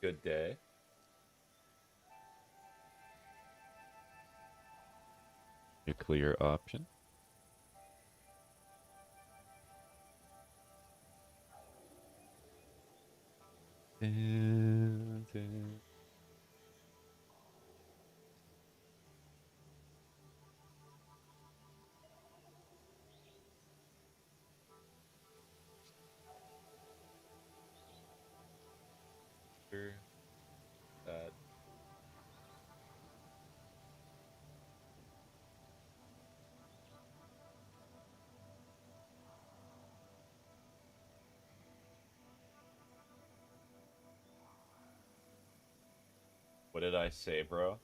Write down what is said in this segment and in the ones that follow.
Good day. Nuclear option. Dun, dun. That What did I say, bro?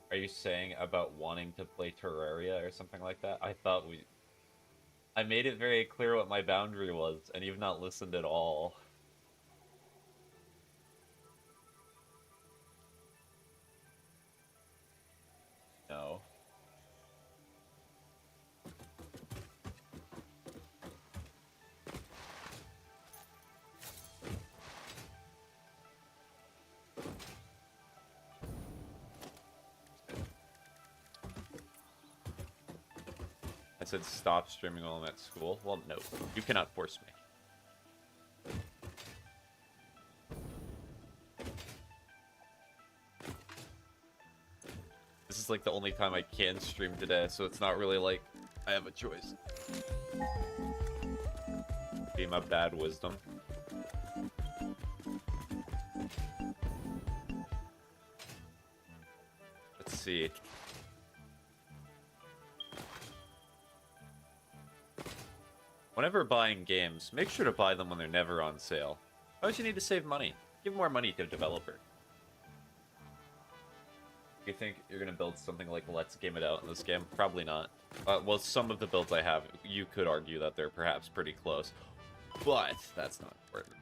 Are you saying about wanting to play Terraria or something like that? I made it very clear what my boundary was, and you've not listened at all. No. I said stop streaming while I'm at school. Well, no. You cannot force me. This is like the only time I can stream today, so it's not really like I have a choice. Be my bad wisdom. Let's see. Whenever buying games, make sure to buy them when they're never on sale. Why would you need to save money? Give more money to a developer. You think you're gonna build something like Let's Game It Out in this game? Probably not. Well, some of the builds I have, you could argue that they're perhaps pretty close. But that's not important.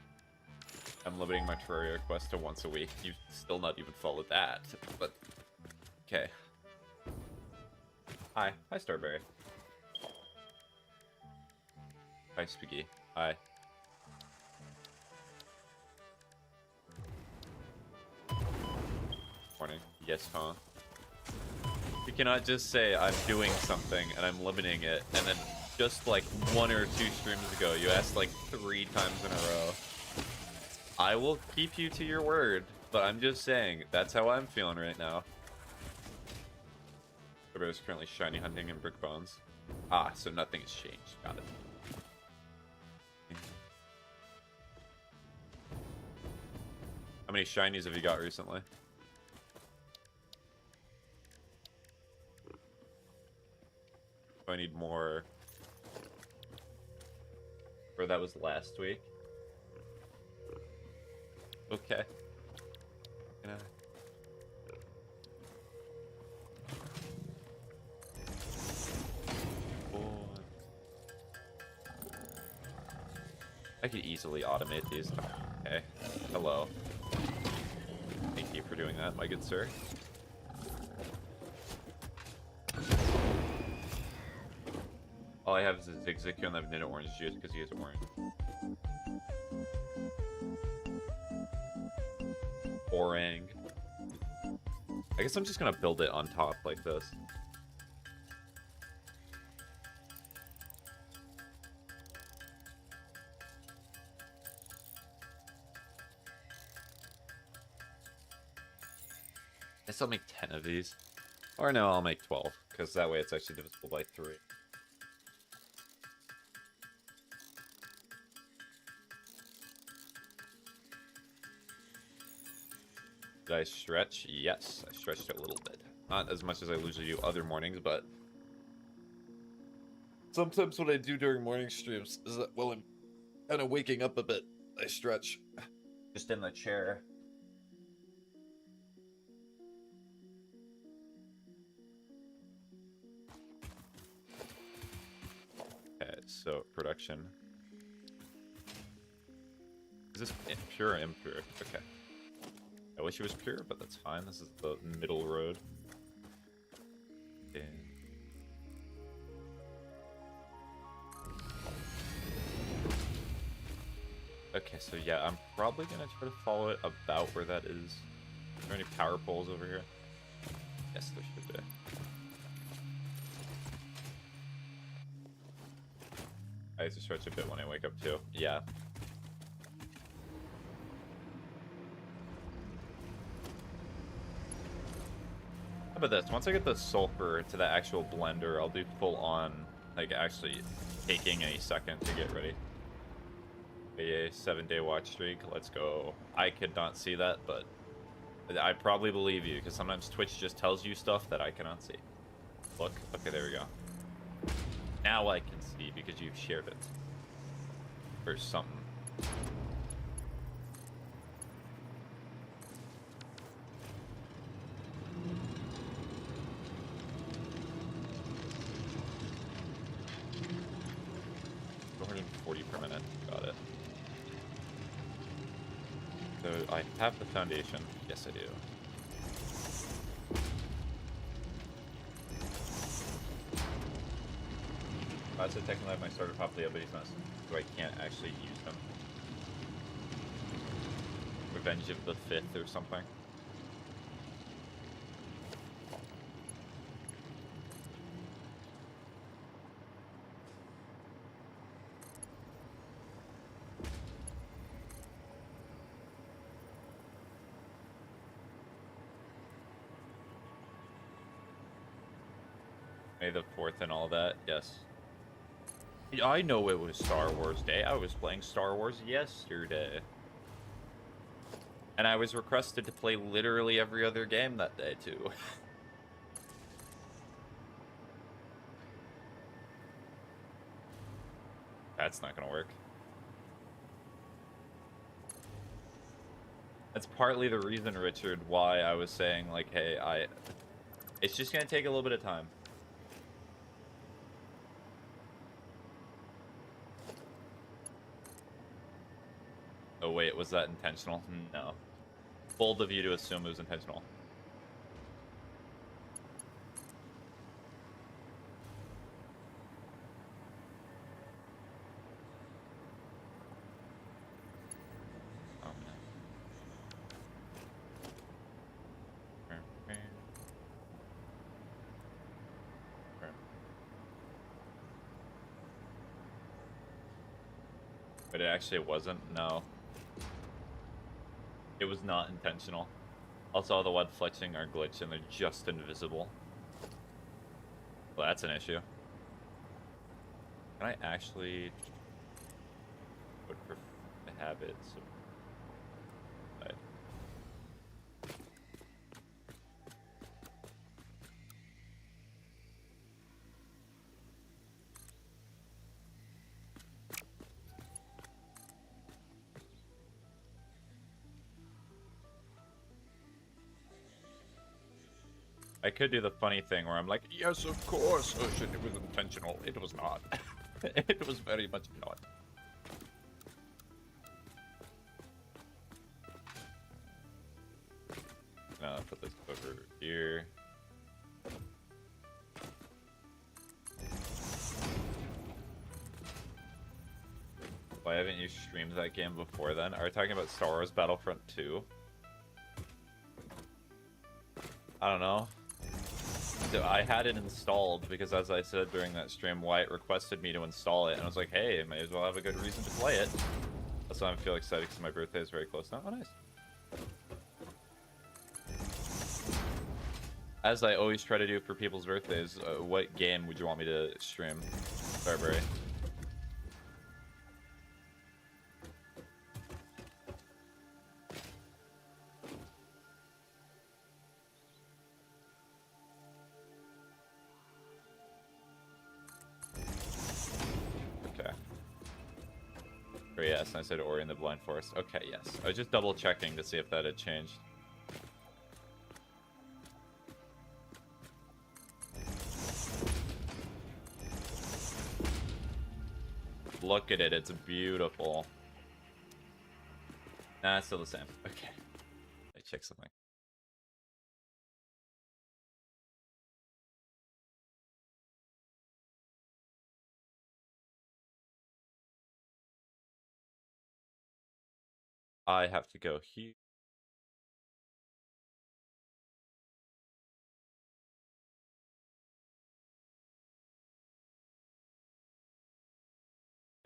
I'm limiting my Terraria quest to once a week. You've still not even followed that. But, okay. Hi. Hi, Starberry. Hi, Spiggy. Hi. Morning. Yes, huh? You cannot just say I'm doing something and I'm limiting it, and then just like 1 or 2 streams ago, you asked like 3 times in a row. I will keep you to your word, but I'm just saying, that's how I'm feeling right now. Everybody's currently shiny hunting in brick bones. Ah, so nothing has changed. Got it. How many shinies have you got recently? Do I need more? Or that was last week? Okay. Gonna... I could easily automate these. Okay. Hello. Thank you for doing that, my good sir. All I have is a Zigzagoon and I've knit orange juice because he is orange. Boring. I guess I'm just gonna build it on top like this. I guess I'll make 10 of these. Or no, I'll make 12, because that way it's actually divisible by 3. Did I stretch? Yes, I stretched it a little bit. Not as much as I usually do other mornings, but sometimes what I do during morning streams is that while I'm kind of waking up a bit, I stretch. Just in the chair. Okay, so production. Is this pure or impure? Okay. I wish it was pure, but that's fine. This is the middle road. Okay. Okay, so yeah, I'm probably gonna try to follow it about where that is. Are there any power poles over here? Yes, there should be. I have to stretch a bit when I wake up too. Yeah. How about this? Once I get the sulfur to the actual blender, I'll do full on, like actually taking a second to get ready. A 7-day watch streak. Let's go. I could not see that, but I probably believe you, because sometimes Twitch just tells you stuff that I cannot see. Look. Okay, there we go. Now I can see because you've shared it. Or something. Per minute. Got it. So I have the foundation. Yes, I do. That's a technically I have my starter properly, but he's not, so I can't actually use him. Revenge of the Fifth or something. May the 4th and all that, yes. I know it was Star Wars Day. I was playing Star Wars yesterday. And I was requested to play literally every other game that day, too. That's not gonna work. That's partly the reason, Richard, why I was saying, like, hey, it's just gonna take a little bit of time. Oh, wait, was that intentional? No. Bold of you to assume it was intentional. Oh, man. But it actually wasn't? No. It was not intentional. Also, all the WUD flexing are glitched and they're just invisible. Well, that's an issue. Can I actually would prefer to have it so I could do the funny thing where I'm like, yes, of course, Ocean, it was intentional. It was not. It was very much not. Put this over here. Why haven't you streamed that game before then? Are we talking about Star Wars Battlefront 2? I don't know. I had it installed because, as I said during that stream, Wyatt requested me to install it, and I was like, hey, I may as well have a good reason to play it. That's why I feel excited because my birthday is very close now. Oh, nice. As I always try to do for people's birthdays, what game would you want me to stream? Starberry. Yes, and I said Ori in the Blind Forest. Okay, yes. I was just double checking to see if that had changed. Look at it, it's beautiful. Nah, it's still the same. Okay. I check something. I have to go here.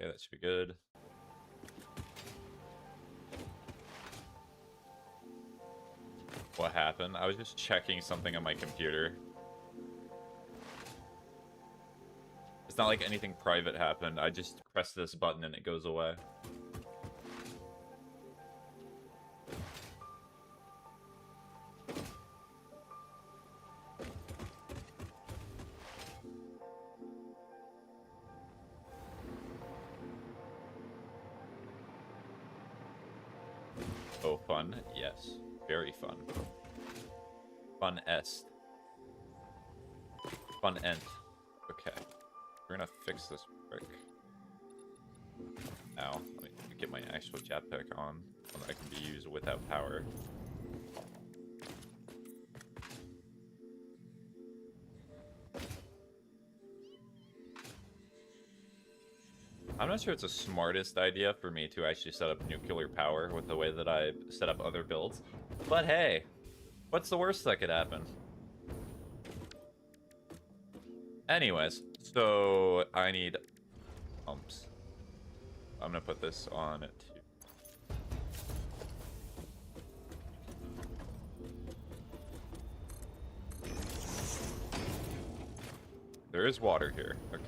Okay, that should be good. What happened? I was just checking something on my computer. It's not like anything private happened. I just press this button and it goes away. Oh, fun. Yes. Very fun. Fun est. Fun ent. Okay. We're gonna fix this brick. Now, let me get my actual jetpack on. One that can be used without power. I'm not sure it's the smartest idea for me to actually set up nuclear power with the way that I set up other builds. But hey, what's the worst that could happen? Anyways, so I need pumps. I'm gonna put this on it too. There is water here. Okay.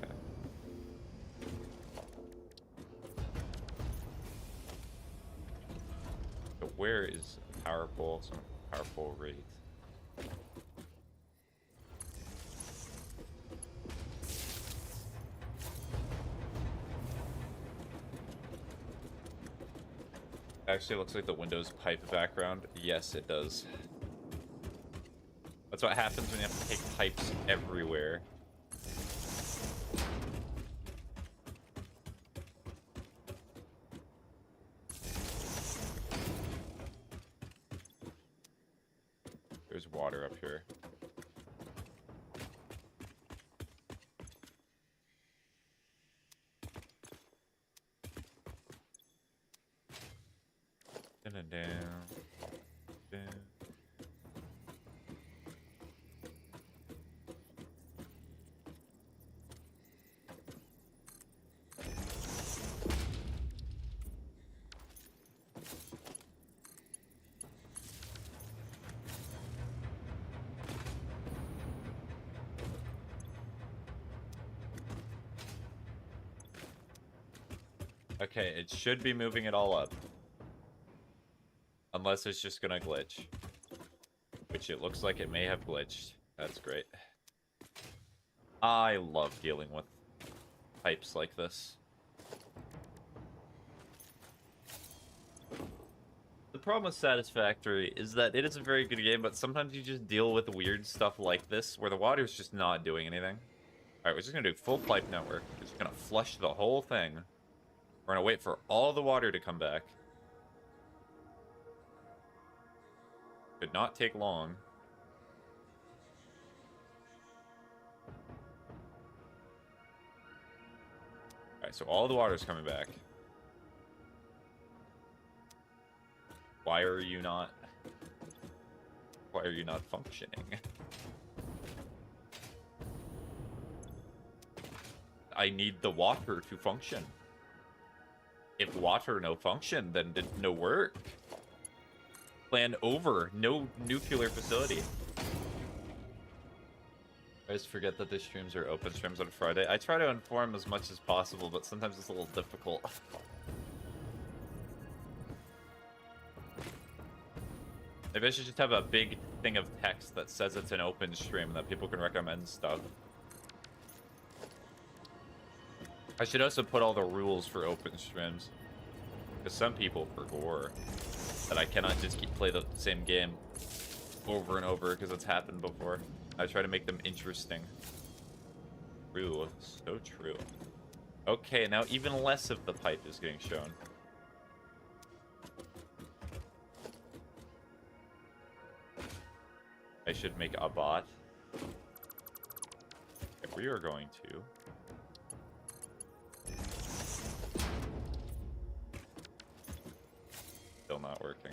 So where is a power pole? Some power pole rate. Actually, it looks like the Windows pipe background. Yes, it does. That's what happens when you have to take pipes everywhere. There's water up here. Down. Okay, it should be moving it all up. Unless it's just gonna glitch. Which it looks like it may have glitched. That's great. I love dealing with pipes like this. The problem with Satisfactory is that it is a very good game, but sometimes you just deal with weird stuff like this, where the water's just not doing anything. Alright, we're just gonna do full pipe network. We're just gonna flush the whole thing. We're gonna wait for all the water to come back. Could not take long. Alright, so all the water's coming back. Why are you not functioning? I need the water to function. If water no function, then no work. Plan over. No nuclear facility. I just forget that the streams are open streams on Friday. I try to inform as much as possible, but sometimes it's a little difficult. Maybe I should just have a big thing of text that says it's an open stream and that people can recommend stuff. I should also put all the rules for open streams. Because some people forgot that I cannot just play the same game over and over because it's happened before. I try to make them interesting. True. So true. Okay, now even less of the pipe is getting shown. I should make a bot. If we are going to... Still not not working.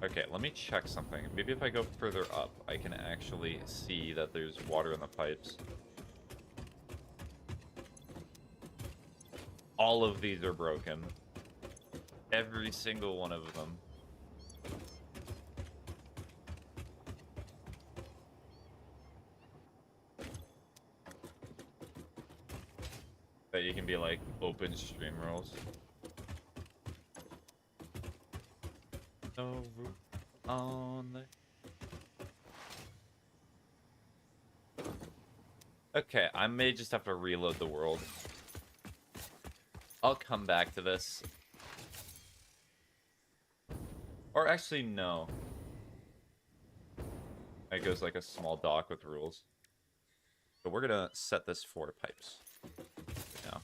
Okay, let me check something. Maybe if I go further up, I can actually see that there's water in the pipes. All of these are broken. Every single one of them. That you can be like open stream rules. No roof on the... Okay, I may just have to reload the world. I'll come back to this. Or actually, no. It goes like a small dock with rules. But we're gonna set this for pipes. Now.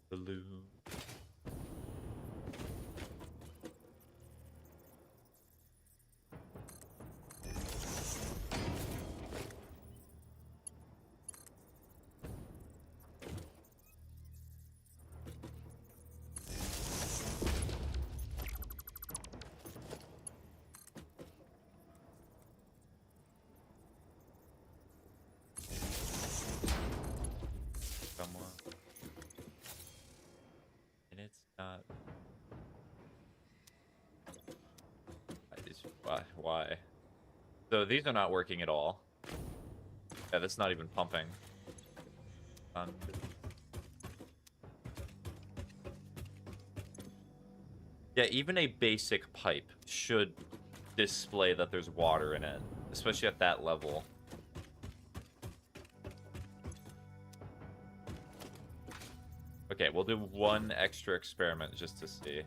Balloon. And it's not. Why? So these are not working at all. Yeah, that's not even pumping. Yeah, even a basic pipe should display that there's water in it, especially at that level. Okay, we'll do one extra experiment just to see.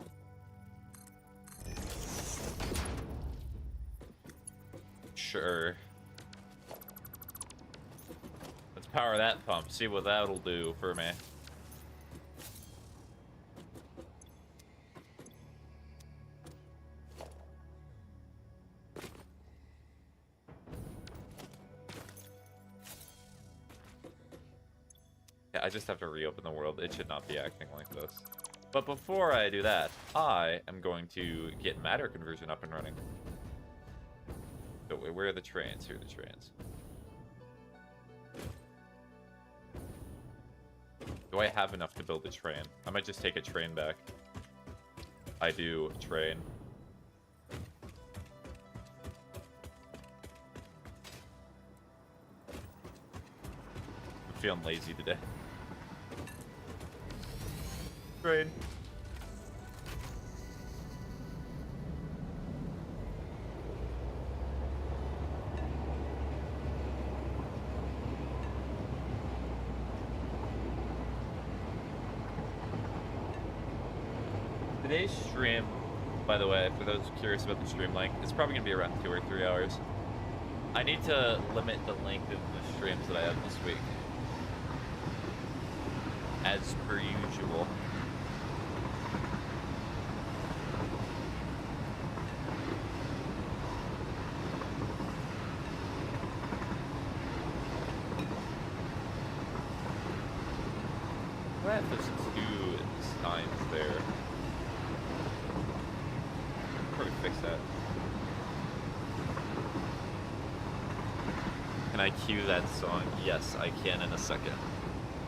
Sure. Let's power that pump, see what that'll do for me. Yeah, I just have to reopen the world. It should not be acting like this. But before I do that, I am going to get matter conversion up and running. So where are the trains? Here are the trains. Do I have enough to build a train? I might just take a train back. I do. Train. I'm feeling lazy today. Train. Today's stream, by the way, for those curious about the stream length, it's probably going to be around 2 or 3 hours. I need to limit the length of the streams that I have this week. As per usual. What if there's 2 signs there? Probably fix that. Can I cue that song? Yes, I can in a second.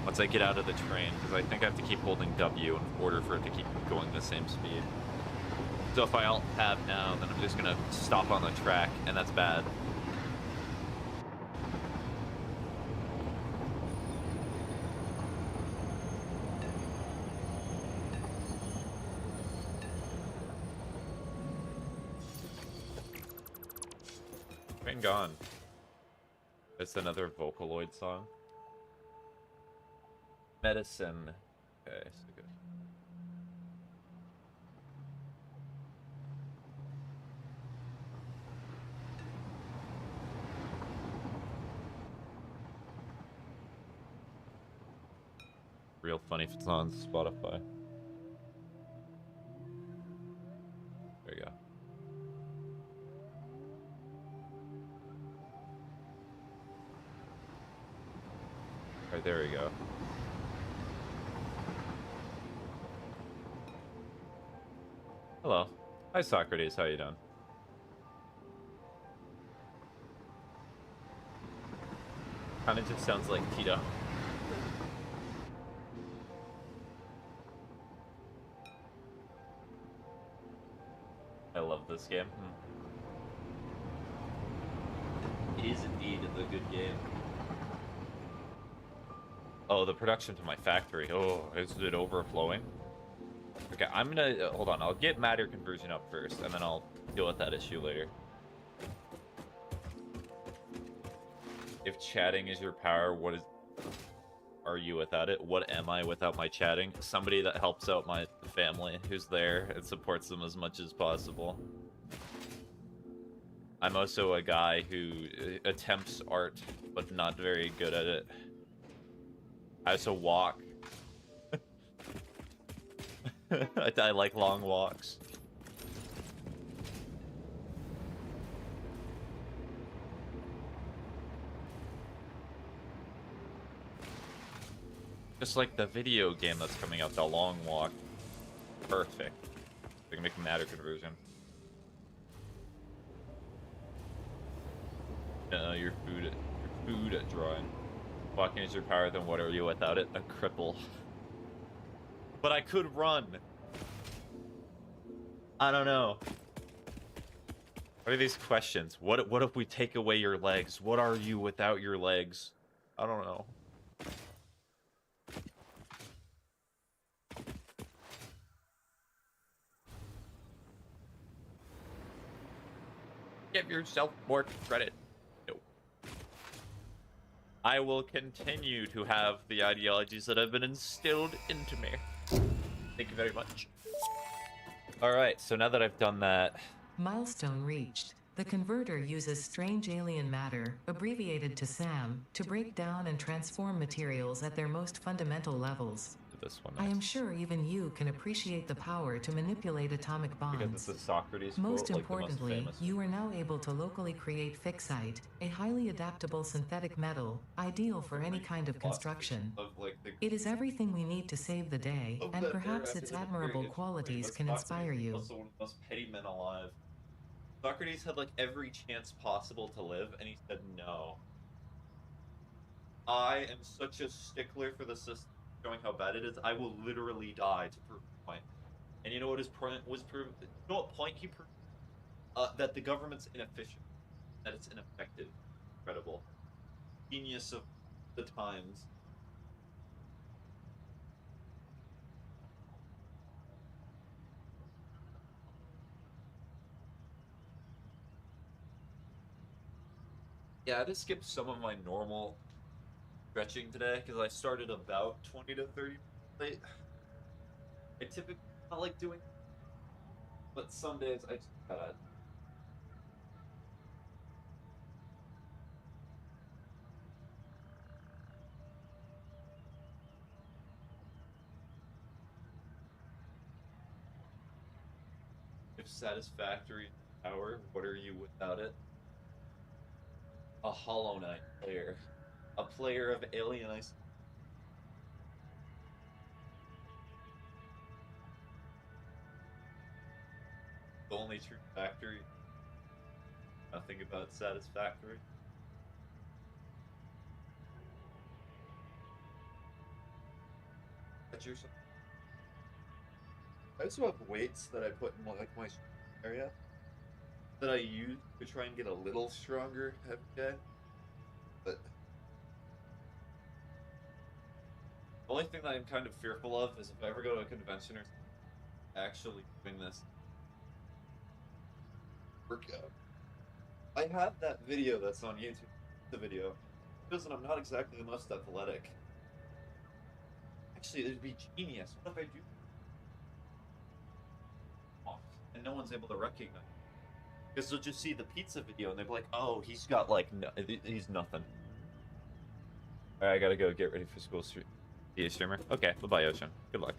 Once I get out of the train, because I think I have to keep holding W in order for it to keep going the same speed. So if I alt tab now, then I'm just gonna stop on the track, and that's bad. Train gone. It's another Vocaloid song. Medicine. Okay, so good. Real funny if it's not on Spotify. There you go. Alright, there we go. Hello. Hi, Socrates. How you doing? Kinda just sounds like Tito. I love this game. It is indeed a good game. Oh, the production to my factory. Oh, is it overflowing? Okay, I'm gonna... hold on, I'll get matter conversion up first, and then I'll deal with that issue later. If chatting is your power, what is... are you without it? What am I without my chatting? Somebody that helps out my family, who's there and supports them as much as possible. I'm also a guy who attempts art, but not very good at it. I also walk. I like long walks. Just like the video game that's coming out, The Long Walk. Perfect. We can make matter conversion. Your food drawing. Walking is your power, then what are you without it? A cripple. But I could run. I don't know. What are these questions? What if we take away your legs? What are you without your legs? I don't know. Give yourself more credit. No. I will continue to have the ideologies that have been instilled into me. Thank you very much. Alright, so now that I've done that... Milestone reached. The converter uses strange alien matter, abbreviated to SAM, to break down and transform materials at their most fundamental levels. This one I am next. sure even you can appreciate the power to manipulate atomic bonds. Because it's a Socrates Most quote, importantly, like the most famous. you are now able to locally create fixite, a highly adaptable synthetic metal, ideal for any kind of construction. It is everything we need to save the day, and perhaps its admirable qualities can inspire you. Also one of the most petty men alive. Socrates had like every chance possible to live, and he said no. I am such a stickler for the system, showing how bad it is. I will literally die to prove the point. And you know what his point was proved? You know what point he proved? That the government's inefficient, that it's ineffective. Incredible. Genius of the times. Yeah, I just skipped some of my normal stretching today because I started about 20 to 30 late. I typically not like doing, but some days I just gotta. If satisfactory power, what are you without it? A Hollow Knight player. A player of Alien Ice. The only true factory. Nothing about satisfactory. That's your. I also have weights that I put in like my area that I use to try and get a little stronger every day. But the only thing that I'm kind of fearful of is if I ever go to a convention or actually doing this workout. I have that video that's on YouTube. The video. Because I'm not exactly the most athletic. Actually, it'd be genius. What if I do? And no one's able to recognize. Because they'll just see the pizza video and they'll be like, oh, he's got like, no, he's nothing. Alright, I gotta go get ready for school. Be a streamer. Okay, bye-bye, Ocean. Good luck.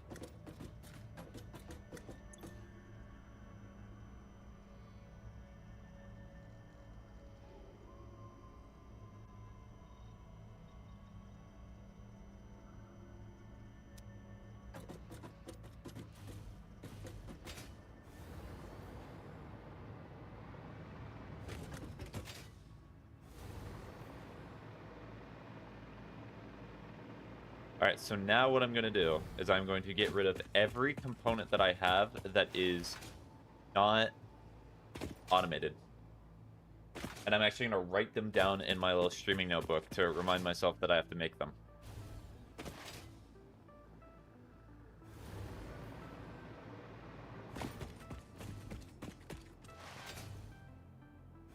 Alright, so now what I'm going to do is I'm going to get rid of every component that I have that is not automated. And I'm actually going to write them down in my little streaming notebook to remind myself that I have to make them.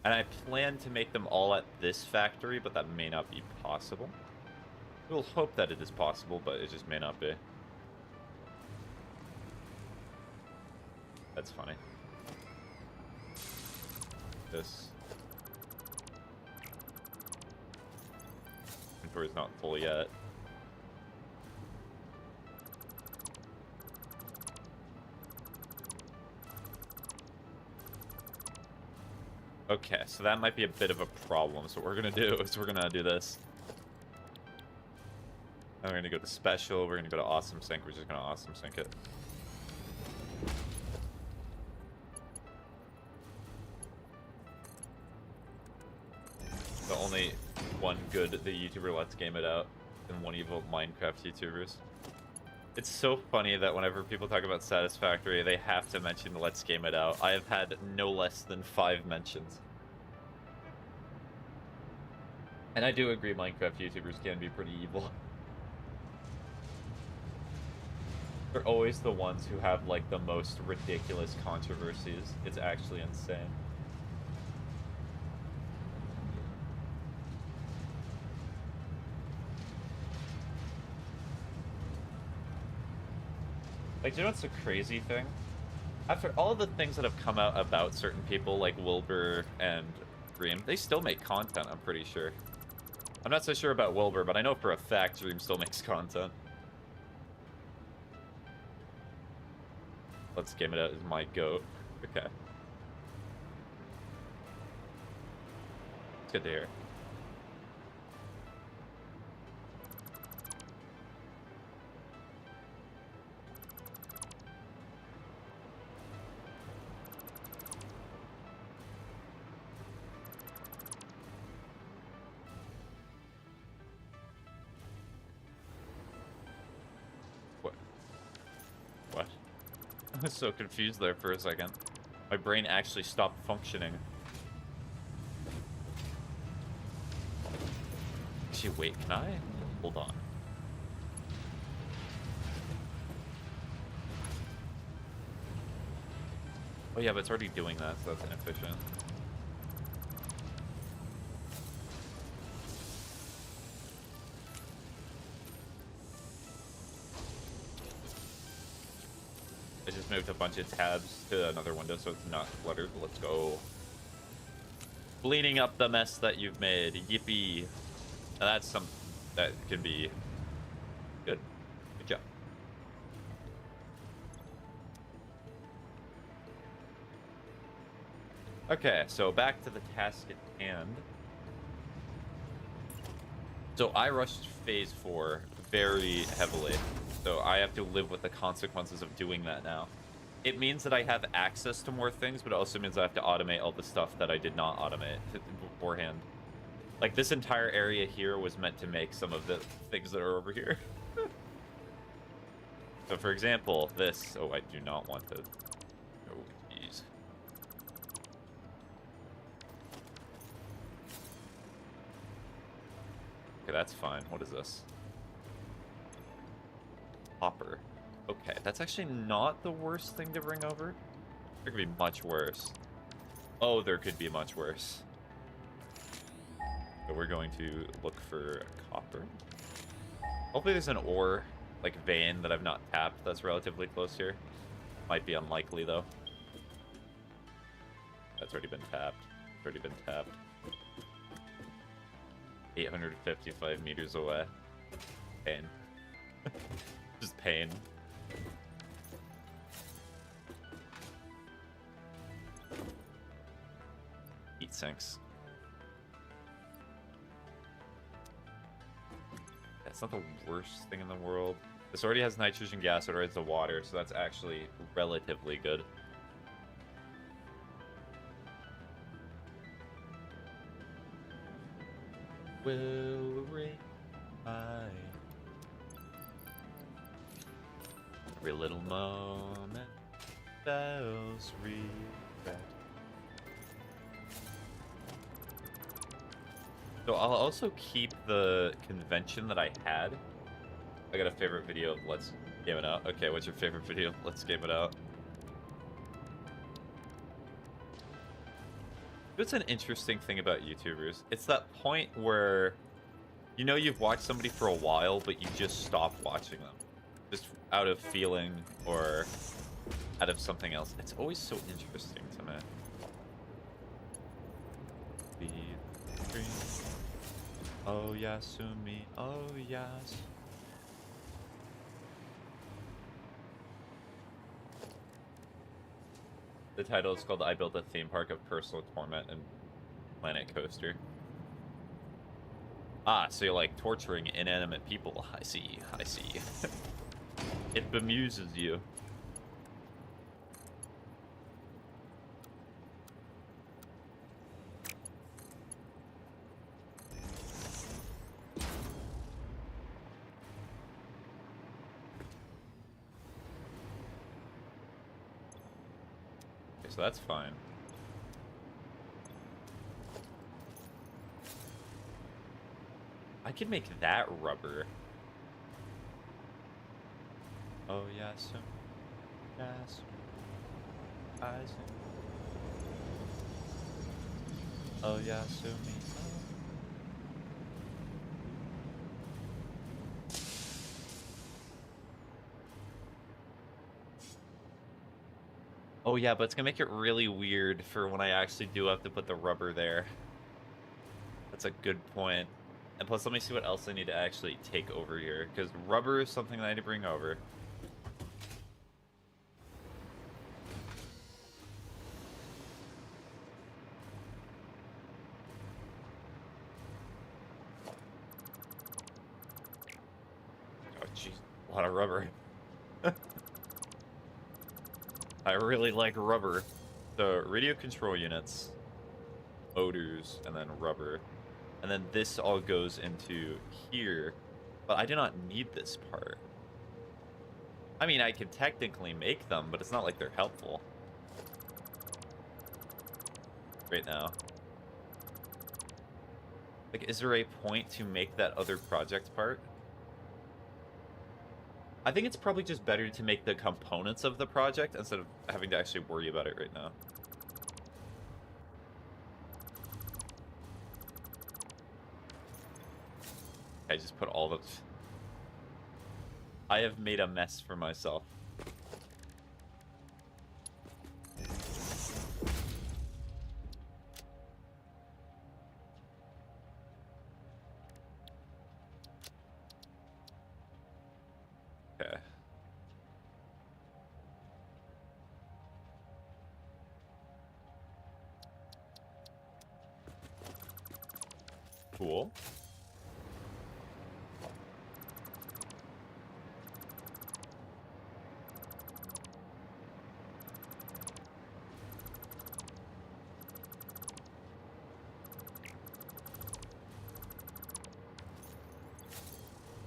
And I plan to make them all at this factory, but that may not be possible. We'll hope that it is possible, but it just may not be. That's funny. This inventory is not full yet. Okay, so that might be a bit of a problem. So what we're gonna do is we're gonna do this. And we're gonna go to special, we're gonna go to awesome sync, we're just gonna awesome sync it. The only one good the YouTuber Let's Game It Out and one evil Minecraft YouTubers. It's so funny that whenever people talk about Satisfactory, they have to mention Let's Game It Out. I have had no less than 5 mentions. And I do agree Minecraft YouTubers can be pretty evil. They're always the ones who have, like, the most ridiculous controversies. It's actually insane. Like, you know what's the crazy thing? After all the things that have come out about certain people, like Wilbur and Dream, they still make content, I'm pretty sure. I'm not so sure about Wilbur, but I know for a fact Dream still makes content. Let's Game It Out is my goat. Okay. It's good to hear. What? I was so confused there for a second. My brain actually stopped functioning. Actually, wait, can I? Hold on. Oh yeah, but it's already doing that, so that's inefficient. I just moved a bunch of tabs to another window so it's not cluttered. Let's go. Cleaning up the mess that you've made. Yippee. Now that's something that can be good. Good job. Okay, so back to the task at hand. So I rushed phase 4 very heavily. So I have to live with the consequences of doing that now. It means that I have access to more things, but it also means I have to automate all the stuff that I did not automate beforehand. Like, this entire area here was meant to make some of the things that are over here. So, for example, this... Oh, I do not want to... Oh, jeez. Okay, that's fine. What is this? Hopper. Okay, that's actually not the worst thing to bring over. There could be much worse. Oh, there could be much worse. So we're going to look for copper. Hopefully there's an ore, like, vein that I've not tapped that's relatively close here. Might be unlikely, though. That's already been tapped. It's already been tapped. 855 meters away. Pain. Just pain. Heat sinks. That's not the worst thing in the world. This already has nitrogen gas, it already has the water, so that's actually relatively good. Will rain my... Every little moment spells regret. So I'll also keep the convention that I had. I got a favorite video of Let's Game It Out. Okay, what's your favorite video of Let's Game It Out? It's an interesting thing about YouTubers. It's that point where, you know, you've watched somebody for a while, but you just stop watching them. Just out of feeling or out of something else. It's always so interesting to me. Be free. Oh, Yasumi. Oh, yes. The title is called I Built a Theme Park of Personal Torment and Planet Coaster. Ah, so you're like torturing inanimate people. I see, I see. It bemuses you. So that's fine. I could make that rubber. Oh yes, yes. Oh yes, me. Oh yeah, but it's gonna make it really weird for when I actually do have to put the rubber there. That's a good point. And plus, let me see what else I need to actually take over here, because rubber is something that I need to bring over. Oh jeez, a lot of rubber. I really like rubber. So, radio control units, motors, and then rubber. And then this all goes into here. But I do not need this part. I mean, I can technically make them, but it's not like they're helpful. Right now. Like, is there a point to make that other project part? I think it's probably just better to make the components of the project instead of having to actually worry about it right now. I just put all the... I have made a mess for myself. Okay. Cool.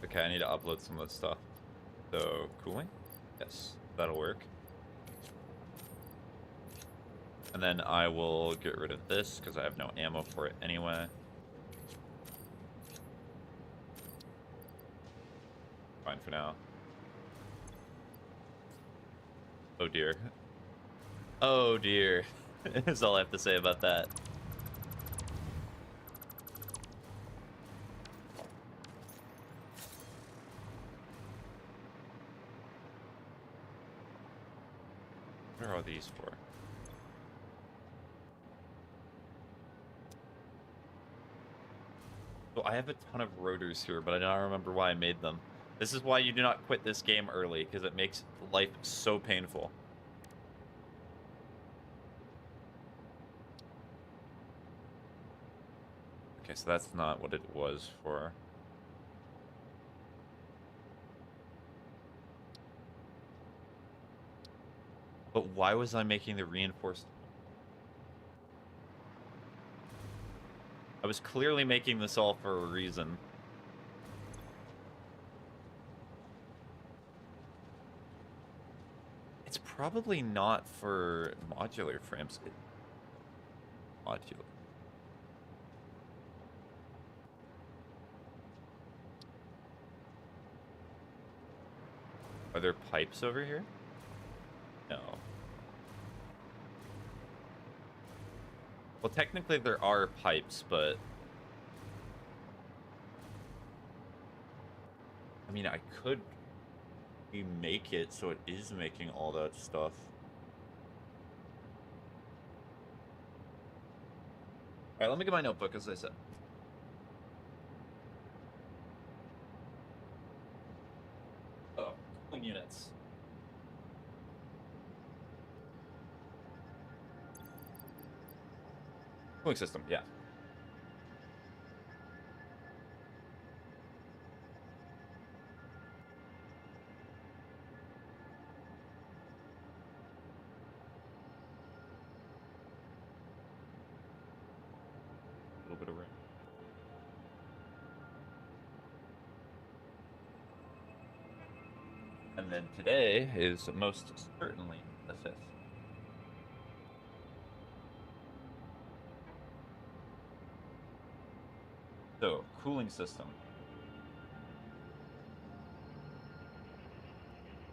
Okay, I need to upload some of this stuff. So, cooling? Yes, that'll work. And then I will get rid of this, because I have no ammo for it anyway. Fine for now. Oh dear. Oh dear. That's all I have to say about that. What are all these for? So I have a ton of rotors here, but I don't remember why I made them. This is why you do not quit this game early, because it makes life so painful. Okay, so that's not what it was for. But why was I making the reinforced? I was clearly making this all for a reason. Probably not for modular frames. Modular. Are there pipes over here? No. Well, technically there are pipes, but... I mean, I could remake it so it is making all that stuff. Alright, let me get my notebook, as I said. Oh, cooling units. Cooling system, yeah. A little bit of rain. And then today is most certainly the 5th. So, cooling system.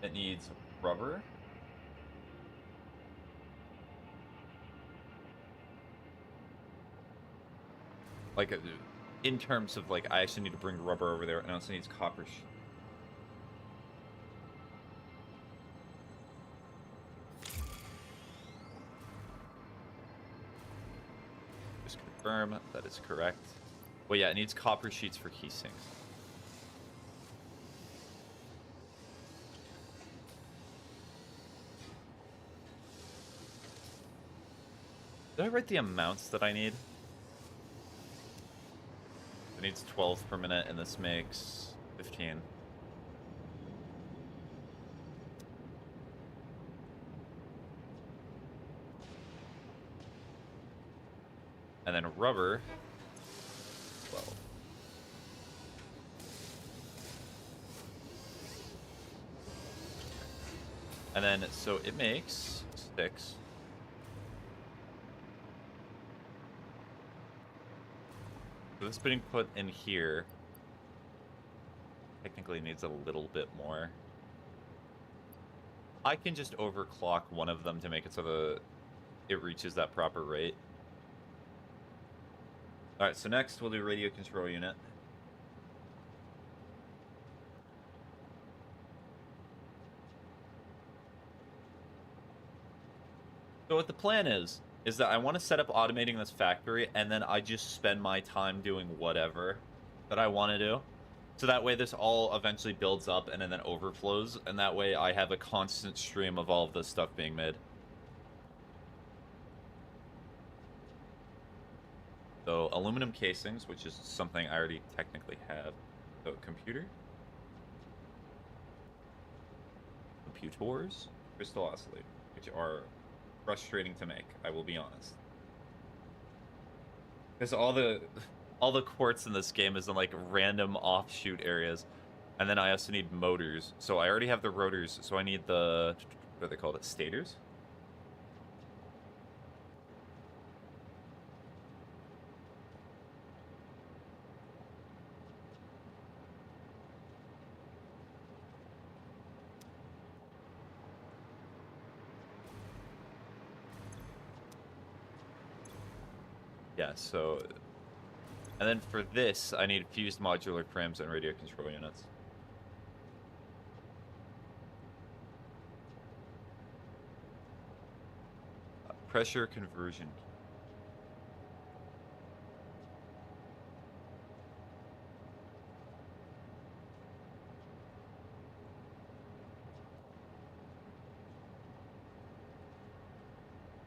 It needs rubber. Like, in terms of, like, I actually need to bring rubber over there, and it also needs copper sheet. Just confirm that is correct. Well, yeah, it needs copper sheets for key sinks. Did I write the amounts that I need? It needs 12 per minute, and this makes 15. And then rubber, 12. And then, so it makes 6. So this being put in here technically needs a little bit more. I can just overclock one of them to make it so that it reaches that proper rate. Alright, so next we'll do radio control unit. So what the plan is that I want to set up automating this factory, and then I just spend my time doing whatever that I want to do. So that way this all eventually builds up and then overflows, and that way I have a constant stream of all of this stuff being made. So aluminum casings, which is something I already technically have. So computer. Computers. Crystal oscillator, which are frustrating to make, I will be honest. Because all the quartz in this game is in like random offshoot areas. And then I also need motors. So I already have the rotors, so I need the, what are they called? Stators? Yeah, so... And then for this, I need fused modular frames and radio control units. Pressure conversion.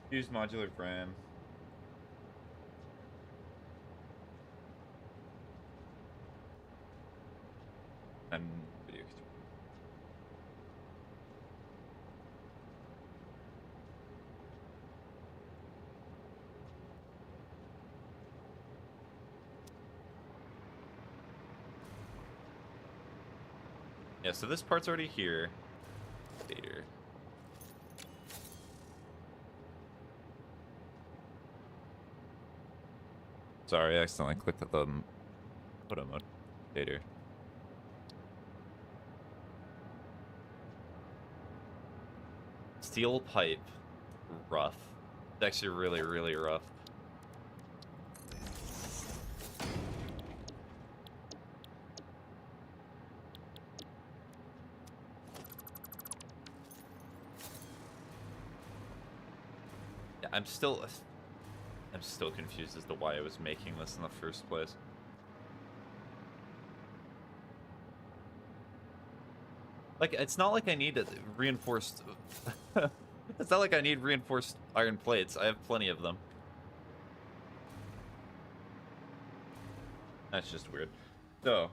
Fused modular frame. And video control. Yeah, so this part's already here. Later. Sorry, I accidentally clicked at the photo mode data. Steel pipe, rough. It's actually really, really rough. Yeah, I'm still confused as to why I was making this in the first place. Like, it's not like I need reinforced... It's not like I need reinforced iron plates. I have plenty of them. That's just weird. So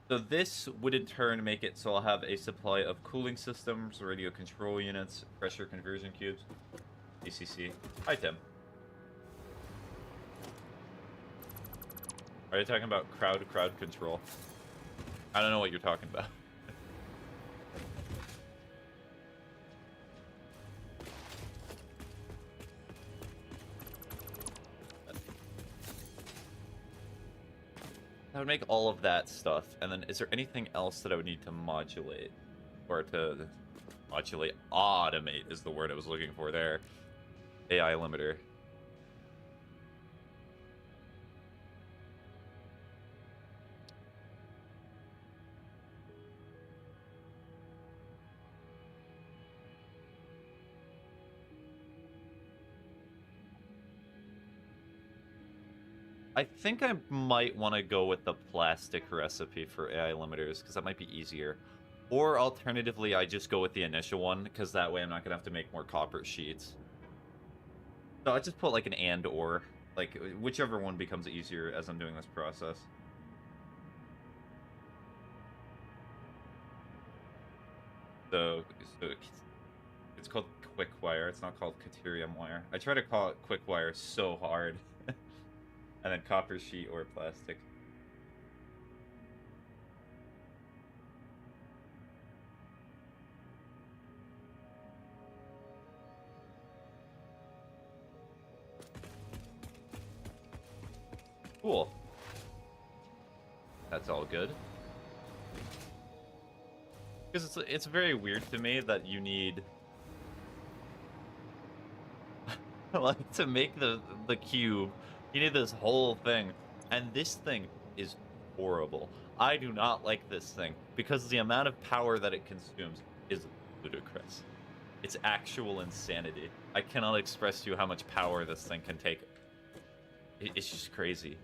this would in turn make it so I'll have a supply of cooling systems, radio control units, pressure conversion cubes, ACC. Hi, Tim. Are you talking about crowd control? I don't know what you're talking about. I would make all of that stuff, and then is there anything else that I would need to modulate? Or to modulate? Automate is the word I was looking for there. AI limiter. I think I might want to go with the plastic recipe for AI limiters, because that might be easier. Or alternatively, I just go with the initial one, because that way I'm not going to have to make more copper sheets. So I just put like an and or, like whichever one becomes easier as I'm doing this process. So it's called quick wire. It's not called Caterium wire. I try to call it quick wire so hard. And then copper sheet or plastic. Cool. That's all good. Because it's very weird to me that you need like to make the cube. You need this whole thing, and this thing is horrible. I do not like this thing, because the amount of power that it consumes is ludicrous. It's actual insanity. I cannot express to you how much power this thing can take. It's just crazy.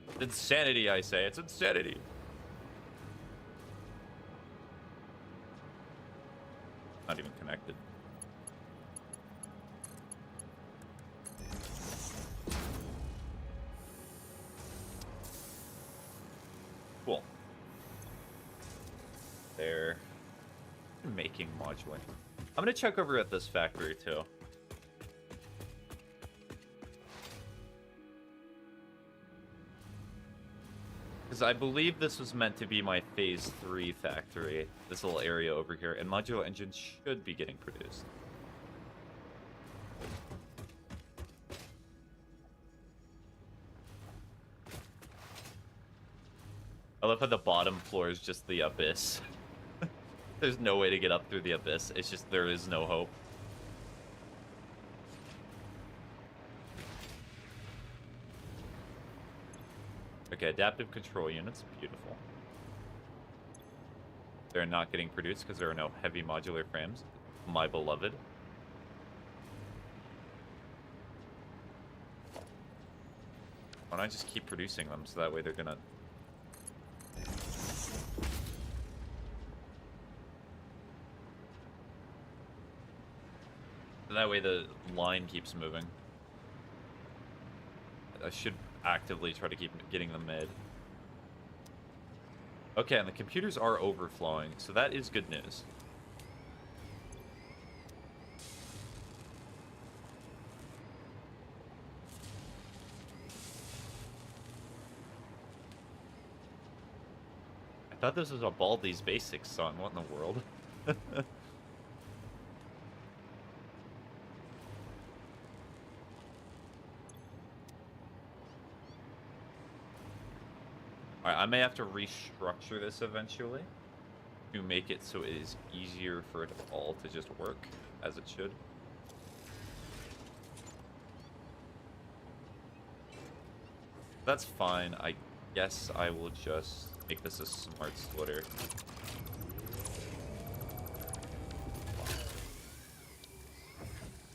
It's insanity, I say. It's insanity. Not even connected. Cool. They're making modular. I'm gonna check over at this factory too. Because I believe this was meant to be my phase 3 factory, this little area over here, and modular engines should be getting produced. I love how the bottom floor is just the abyss. There's no way to get up through the abyss. It's just, there is no hope. Okay, adaptive control units. Beautiful. They're not getting produced because there are no heavy modular frames. My beloved. Why don't I just keep producing them so that way they're gonna... That way the line keeps moving. I should actively try to keep getting them made. Okay, and the computers are overflowing, so that is good news. I thought this was a Baldi's Basics song. What in the world? Alright, I may have to restructure this eventually to make it so it is easier for it all to just work as it should. That's fine. I guess I will just make this a smart splitter.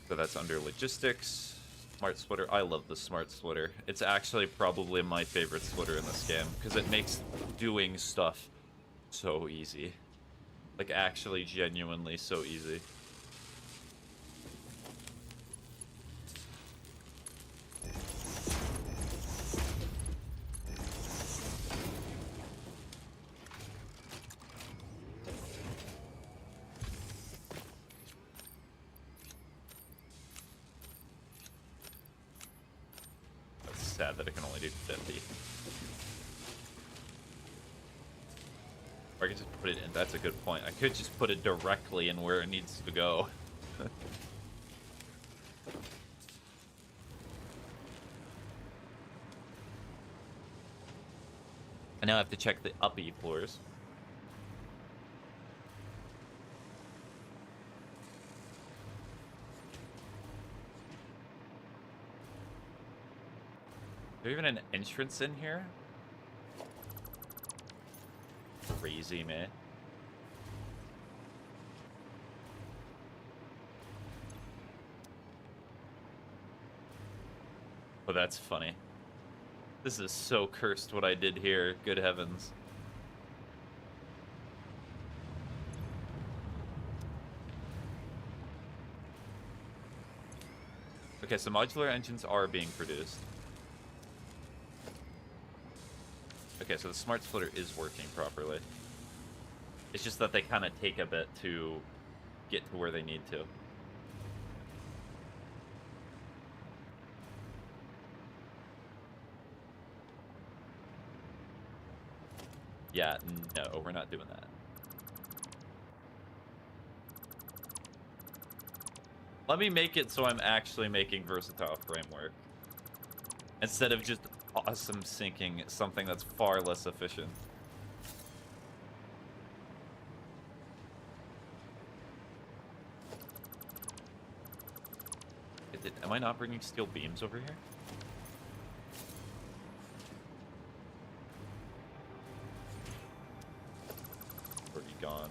So that's under logistics. Smart splitter. I love the smart splitter. It's actually probably my favorite splitter in this game because it makes doing stuff so easy. Like, actually, genuinely so easy. That's sad that it can only do 50. Or I could just put it in. That's a good point. I could just put it directly in where it needs to go. I now have to check the uppy floors. Is there even an entrance in here? Crazy, man. Oh, that's funny. This is so cursed what I did here. Good heavens. Okay, so modular engines are being produced. Okay, so the smart splitter is working properly. It's just that they kind of take a bit to get to where they need to. Yeah, no, we're not doing that. Let me make it so I'm actually making versatile framework. Instead of just awesome sinking something that's far less efficient. Am I not bringing steel beams over here? Already gone.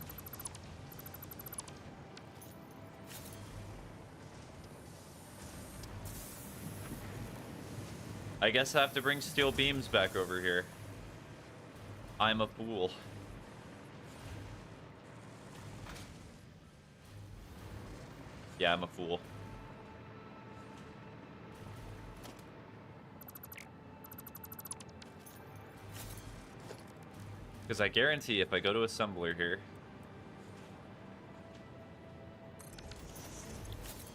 I guess I have to bring steel beams back over here. I'm a fool. Yeah, I'm a fool. Because I guarantee if I go to assembler here,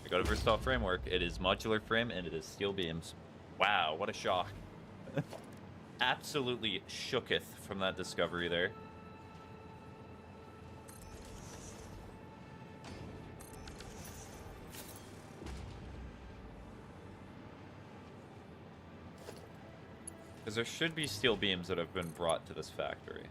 I go to versatile framework, it is modular frame and it is steel beams. Wow, what a shock. Absolutely shooketh from that discovery there. Because there should be steel beams that have been brought to this factory.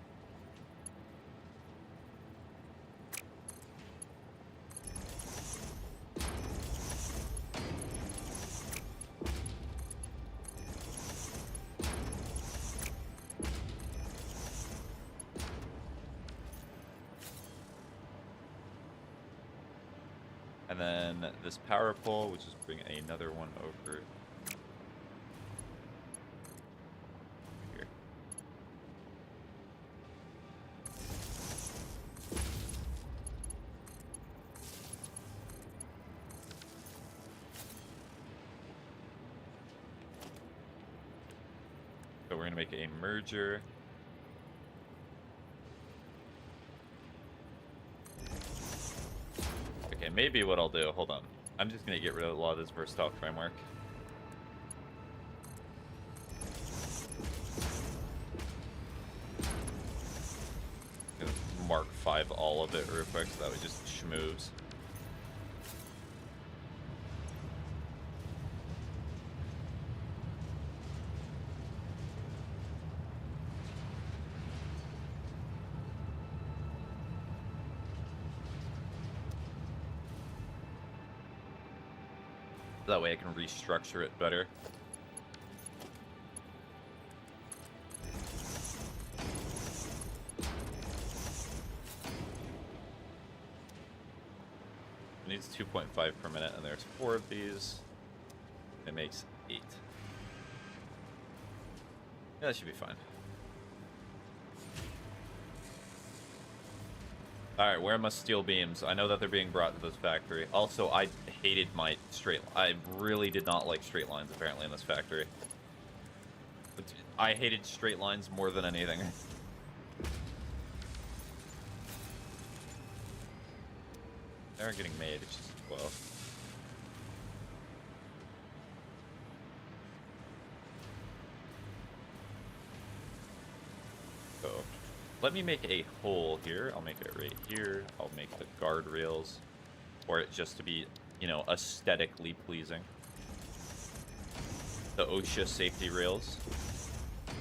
And then this power pole, which is bring another one over here. So we're gonna make a merger. Okay, maybe what I'll do, hold on. I'm just gonna get rid of a lot of this versatile framework. Gonna Mark 5 all of it real quick so that we just schmooze. That way I can restructure it better. It needs 2.5 per minute, and there's 4 of these. It makes 8. Yeah, that should be fine. Alright, where are my steel beams? I know that they're being brought to this factory. Also, I hated my straight... I really did not like straight lines, apparently, in this factory. I hated straight lines more than anything. They aren't getting made, it's just, well... So, let me make a hole here. I'll make it right here. I'll make the guardrails for it just to be, you know, aesthetically pleasing. The OSHA safety rails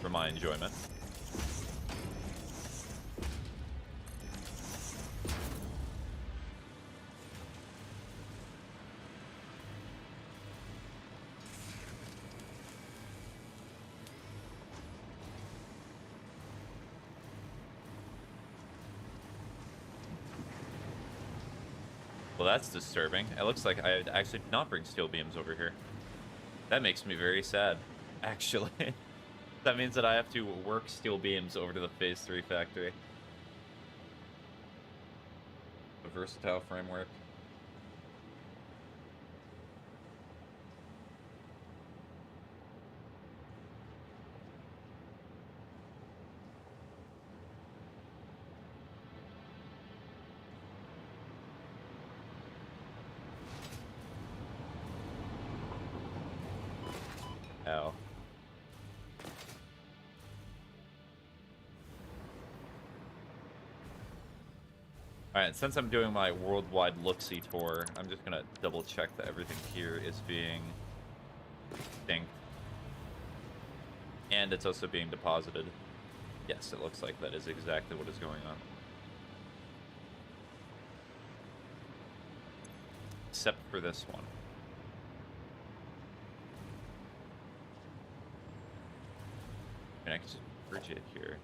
for my enjoyment. Well, that's disturbing. It looks like I actually did not bring steel beams over here. That makes me very sad, actually. That means that I have to work steel beams over to the Phase 3 factory. A versatile framework. Ow. Alright, since I'm doing my worldwide look-see tour, I'm just gonna double check that everything here is being synced. And it's also being deposited. Yes, it looks like that is exactly what is going on. Except for this one. And I can just bridge it here.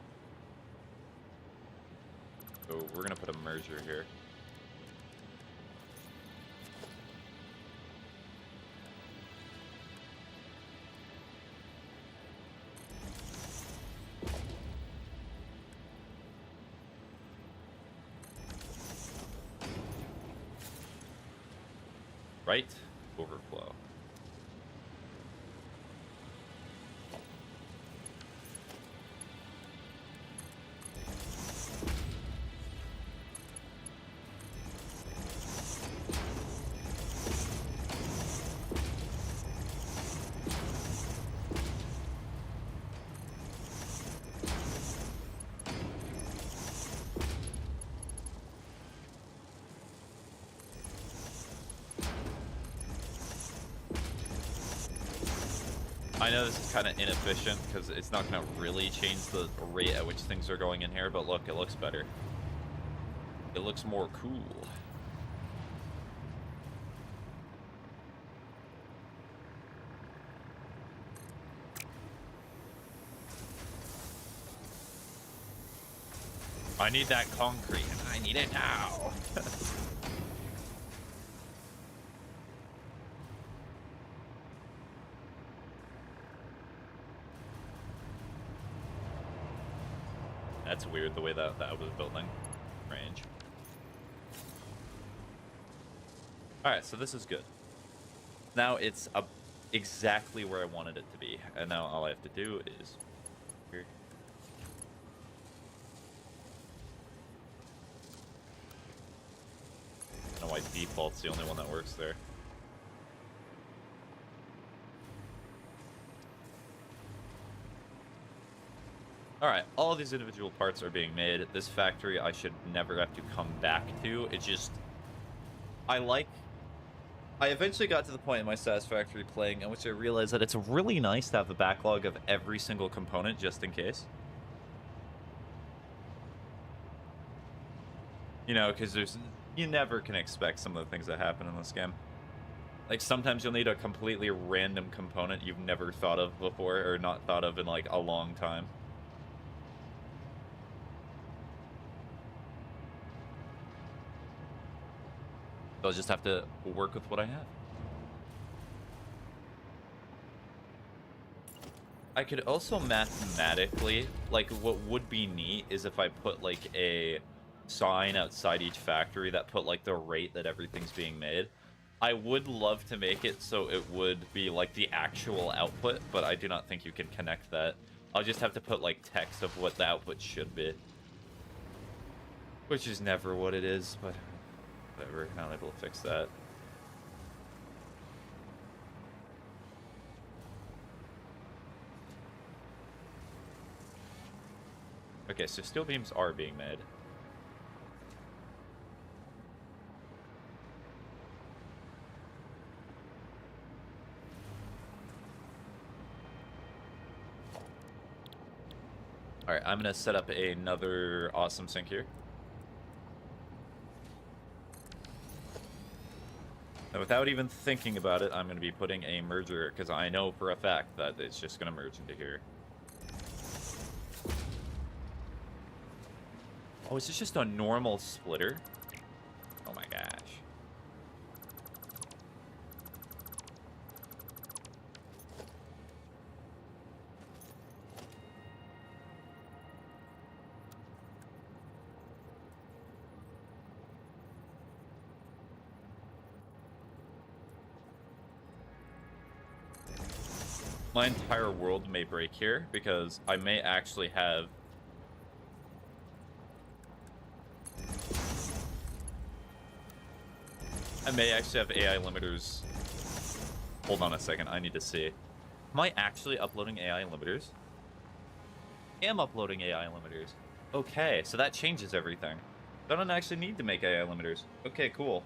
So we're gonna put a merger here. Right? Overflow. I know this is kind of inefficient because it's not going to really change the rate at which things are going in here, but look, it looks better. It looks more cool. I need that concrete, and I need it now. That's weird, the way that was building. Range. Alright, so this is good. Now it's exactly where I wanted it to be. And now all I have to do is... Here. I don't know why default's the only one that works there. Alright, all of these individual parts are being made. This factory I should never have to come back to. It just... I eventually got to the point in my Satisfactory playing in which I realized that it's really nice to have a backlog of every single component just in case. You know, because you never can expect some of the things that happen in this game. Like, sometimes you'll need a completely random component you've never thought of before, or not thought of in, like, a long time. So I'll just have to work with what I have. I could also mathematically, like, what would be neat is if I put, like, a sign outside each factory that put, like, the rate that everything's being made. I would love to make it so it would be, like, the actual output, but I do not think you can connect that. I'll just have to put, like, text of what the output should be. Which is never what it is, but whatever. Now I'm able to fix that. Okay, so steel beams are being made. Alright, I'm gonna set up another awesome sink here. And without even thinking about it, I'm gonna be putting a merger, because I know for a fact that it's just gonna merge into here. Oh, is this just a normal splitter? Oh my gosh. My entire world may break here, because I may actually have... AI limiters. Hold on a second, I need to see. Am I actually uploading AI limiters? I am uploading AI limiters. Okay, so that changes everything. I don't actually need to make AI limiters. Okay, cool.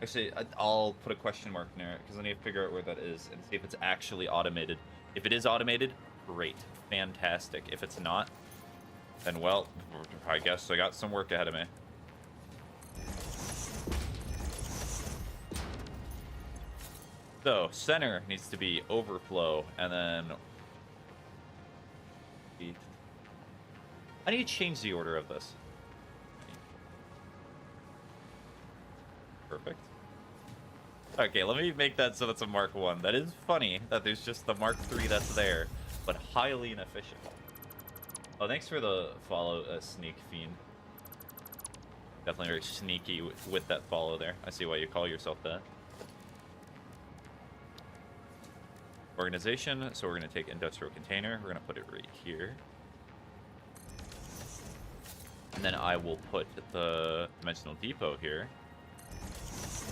Actually, I'll put a question mark near it, because I need to figure out where that is and see if it's actually automated. If it is automated, great. Fantastic. If it's not, then, well, I guess I got some work ahead of me. So, center needs to be overflow, and then... I need to change the order of this. Perfect. Okay, let me make that so that's a Mark 1. That is funny that there's just the Mark 3 that's there, but highly inefficient. Oh, thanks for the follow, Sneak Fiend. Definitely very sneaky with that follow there. I see why you call yourself that. Organization, so we're going to take industrial container. We're going to put it right here. And then I will put the dimensional depot here.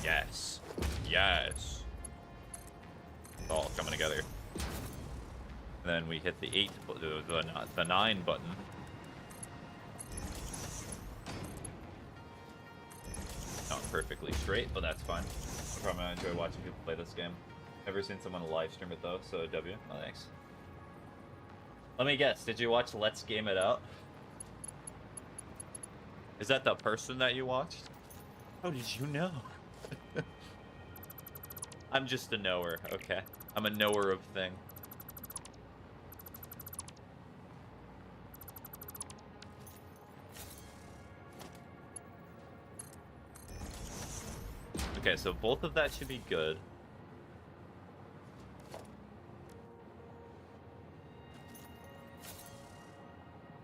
Yes. Yes. It's all coming together. And then we hit the 8, the 9 button. Not perfectly straight, but that's fine. I probably enjoy watching people play this game. Never seen someone live stream it though, so W. Oh, thanks. Let me guess, did you watch Let's Game It Out? Is that the person that you watched? How did you know? I'm just a knower, okay. I'm a knower of thing. Okay, so both of that should be good.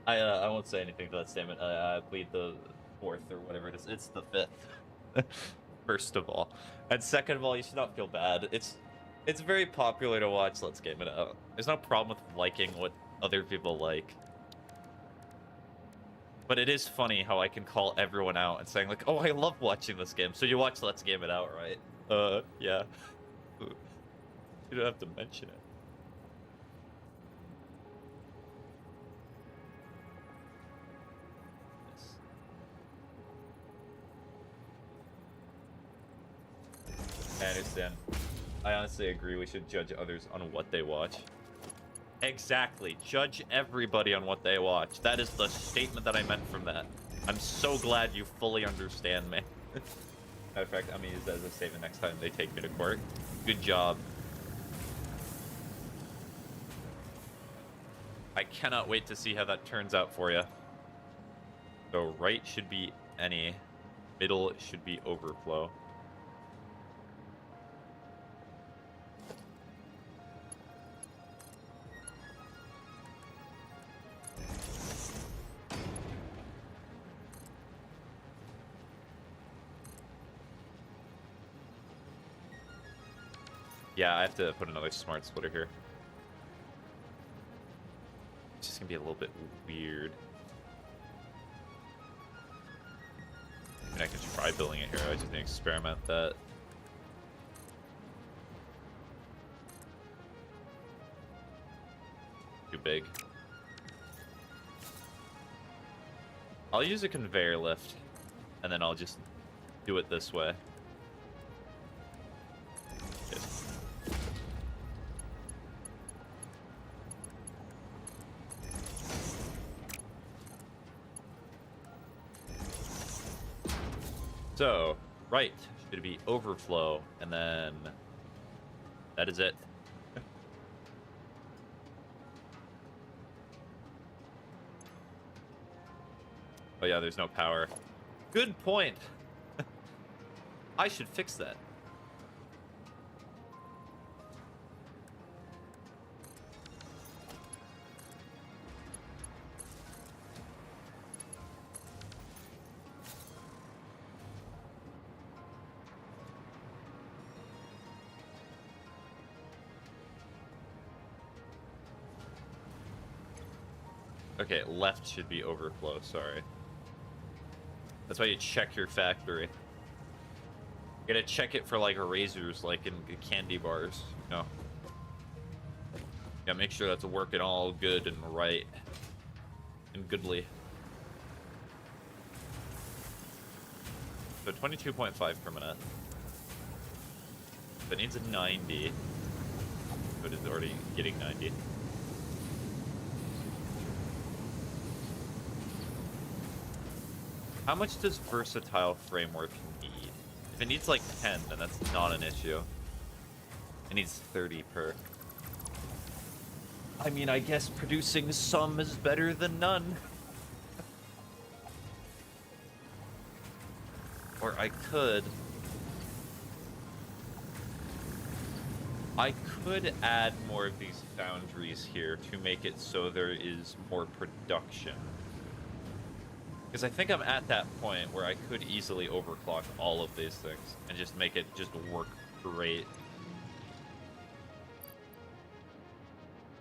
I won't say anything to that statement. I plead the 4th or whatever it is. It's the 5th. First of all. And second of all, you should not feel bad. It's very popular to watch Let's Game It Out. There's no problem with liking what other people like. But it is funny how I can call everyone out and saying like, oh, I love watching this game. So you watch Let's Game It Out, right? Yeah. You don't have to mention it. I understand. I honestly agree we should judge others on what they watch. Exactly. Judge everybody on what they watch. That is the statement that I meant from that. I'm so glad you fully understand me. Matter of fact, I'm gonna use that as a save the next time they take me to court. Good job. I cannot wait to see how that turns out for you. So right should be any. Middle should be overflow. Yeah, I have to put another smart splitter here. It's just gonna be a little bit weird. I mean, I could try building it here. I just need to experiment that. Too big. I'll use a conveyor lift, and then I'll just do it this way. So, right should be overflow, and then that is it. Oh yeah, there's no power. Good point. I should fix that. Okay, left should be overflow, sorry. That's why you check your factory. You gotta check it for like erasers, like in candy bars, you know. You gotta make sure that's working all good and right. And goodly. So 22.5 per minute. That needs a 90. But it's already getting 90. How much does versatile framework need? If it needs like 10, then that's not an issue. It needs 30 per. I mean, I guess producing some is better than none. Or I could add more of these foundries here to make it so there is more production. Because I think I'm at that point where I could easily overclock all of these things and just make it just work great.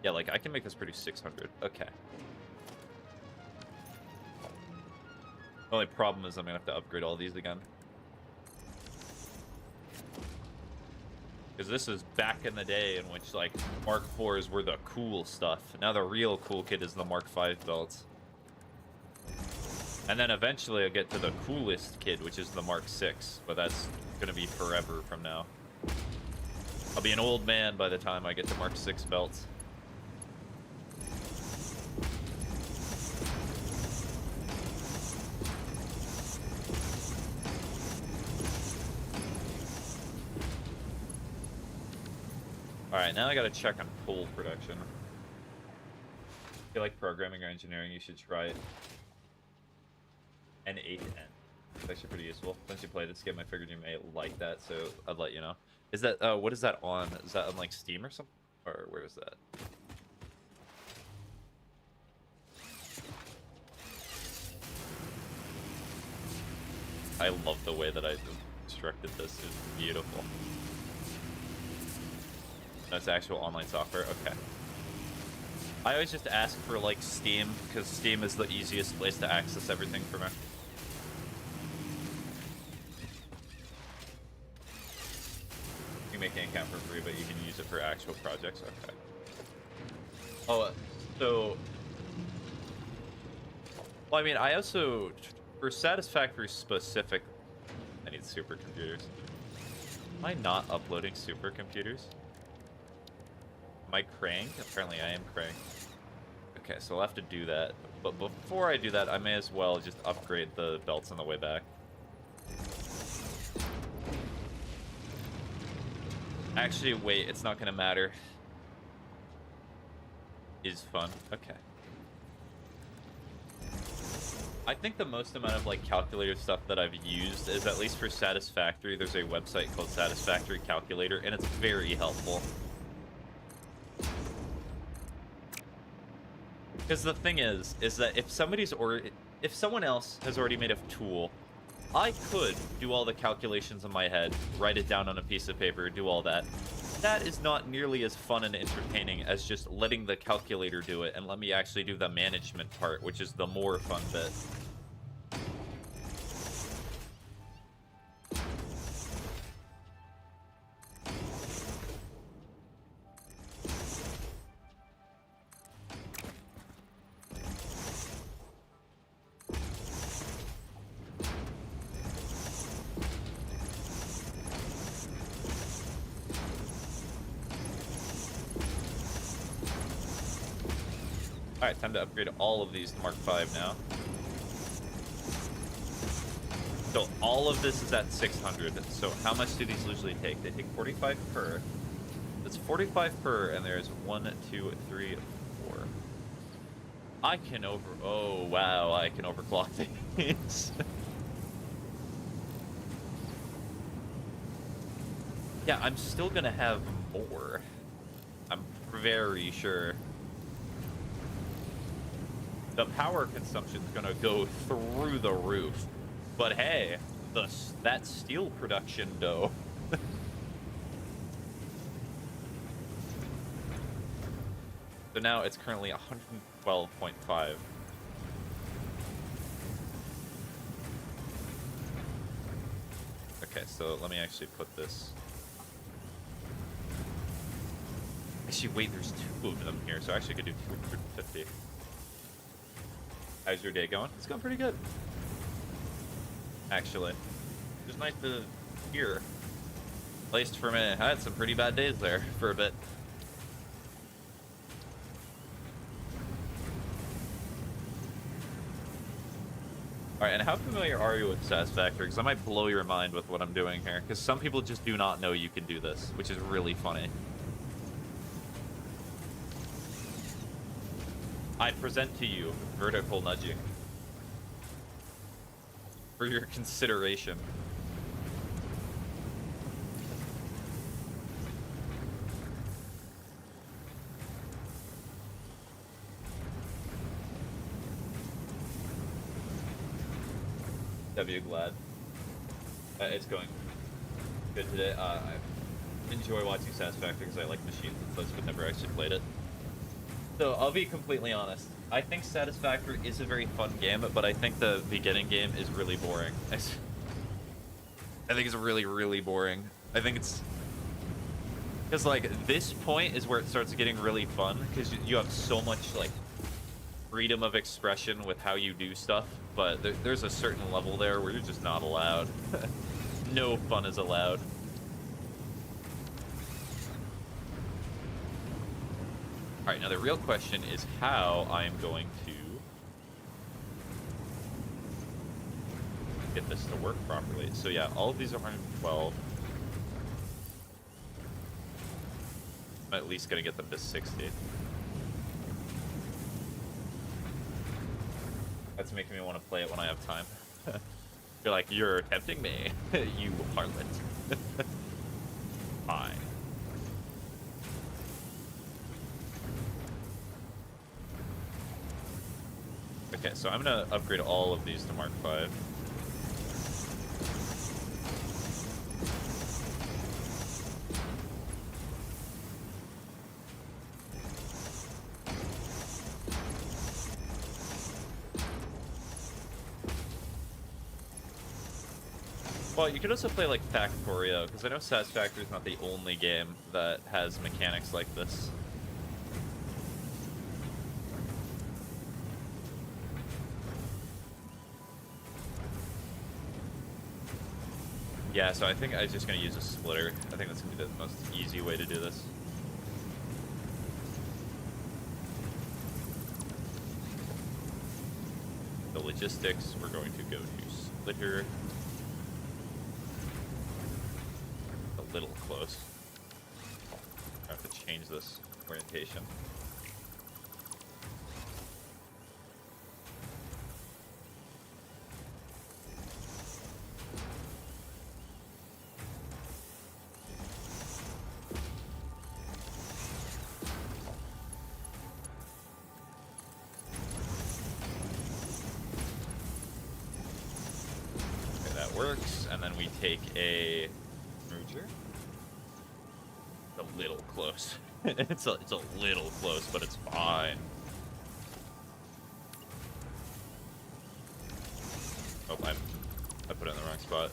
Yeah, like I can make this produce 600. Okay. The only problem is I'm gonna have to upgrade all these again. Because this is back in the day in which like Mark IVs were the cool stuff. Now the real cool kid is the Mark V belts. And then eventually I'll get to the coolest kid, which is the Mark VI, but that's gonna be forever from now. I'll be an old man by the time I get to Mark VI belts. Alright, now I gotta check on coal production. If you like programming or engineering, you should try it. N8N. It's actually pretty useful. Since you play this game, I figured you may like that, so I'd let you know. Is that, what is that on? Is that on, like, Steam or something? Or where is that? I love the way that I constructed this. It's beautiful. That's actual online software? Okay. I always just ask for, like, Steam, because Steam is the easiest place to access everything for me. You make an account for free, but you can use it for actual projects? Okay. Oh, so... Well, I mean, I also... For Satisfactory specific... I need supercomputers. Am I not uploading supercomputers? Am I cranked? Apparently I am cranked. Okay, so I'll have to do that. But before I do that, I may as well just upgrade the belts on the way back. Actually, wait, it's not gonna matter. Is fun. Okay. I think the most amount of like calculator stuff that I've used is, at least for Satisfactory, there's a website called Satisfactory Calculator, and it's very helpful. Because the thing is that if if someone else has already made a tool, I could do all the calculations in my head, write it down on a piece of paper, do all that. That is not nearly as fun and entertaining as just letting the calculator do it and let me actually do the management part, which is the more fun bit. Alright, time to upgrade all of these to Mark V now. So all of this is at 600. So how much do these usually take? They take 45 per. That's 45 per, and there's 1, 2, 3, 4. I can oh wow, I can overclock these. Yeah, I'm still gonna have more. I'm very sure. The power consumption is gonna go through the roof, but hey, that steel production dough. So now it's currently 112.5. Okay, so let me actually put this. Actually, wait, there's 2 of them here, so I actually could do 250. How's your day going? It's going pretty good. Actually. It's nice to hear. At least for me. I had some pretty bad days there for a bit. Alright, and how familiar are you with Satisfactory? Because I might blow your mind with what I'm doing here. Because some people just do not know you can do this, which is really funny. I present to you vertical nudging for your consideration. W glad. It's going good today. I enjoy watching Satisfactory because I like machines and such, but never actually played it. So, I'll be completely honest. I think Satisfactory is a very fun game, but I think the beginning game is really boring. I think it's really, really boring. I think it's... Because, like, this point is where it starts getting really fun, because you have so much, like, freedom of expression with how you do stuff, but there's a certain level there where you're just not allowed. No fun is allowed. Alright, now the real question is how I am going to get this to work properly. So yeah, all of these are 112. I'm at least going to get them to 60. That's making me want to play it when I have time. You're like, you're tempting me, you harlot. Fine. Okay, so I'm gonna upgrade all of these to Mark V. Well, you could also play like Factorio, because I know Satisfactory is not the only game that has mechanics like this. Yeah, so I think I'm just going to use a splitter. I think that's going to be the most easy way to do this. The logistics, we're going to go to splitter. A little close. change this orientation. Okay, that works, and then we take a merger. A little close. it's a little close, but it's fine. Oh, I put it in the wrong spot.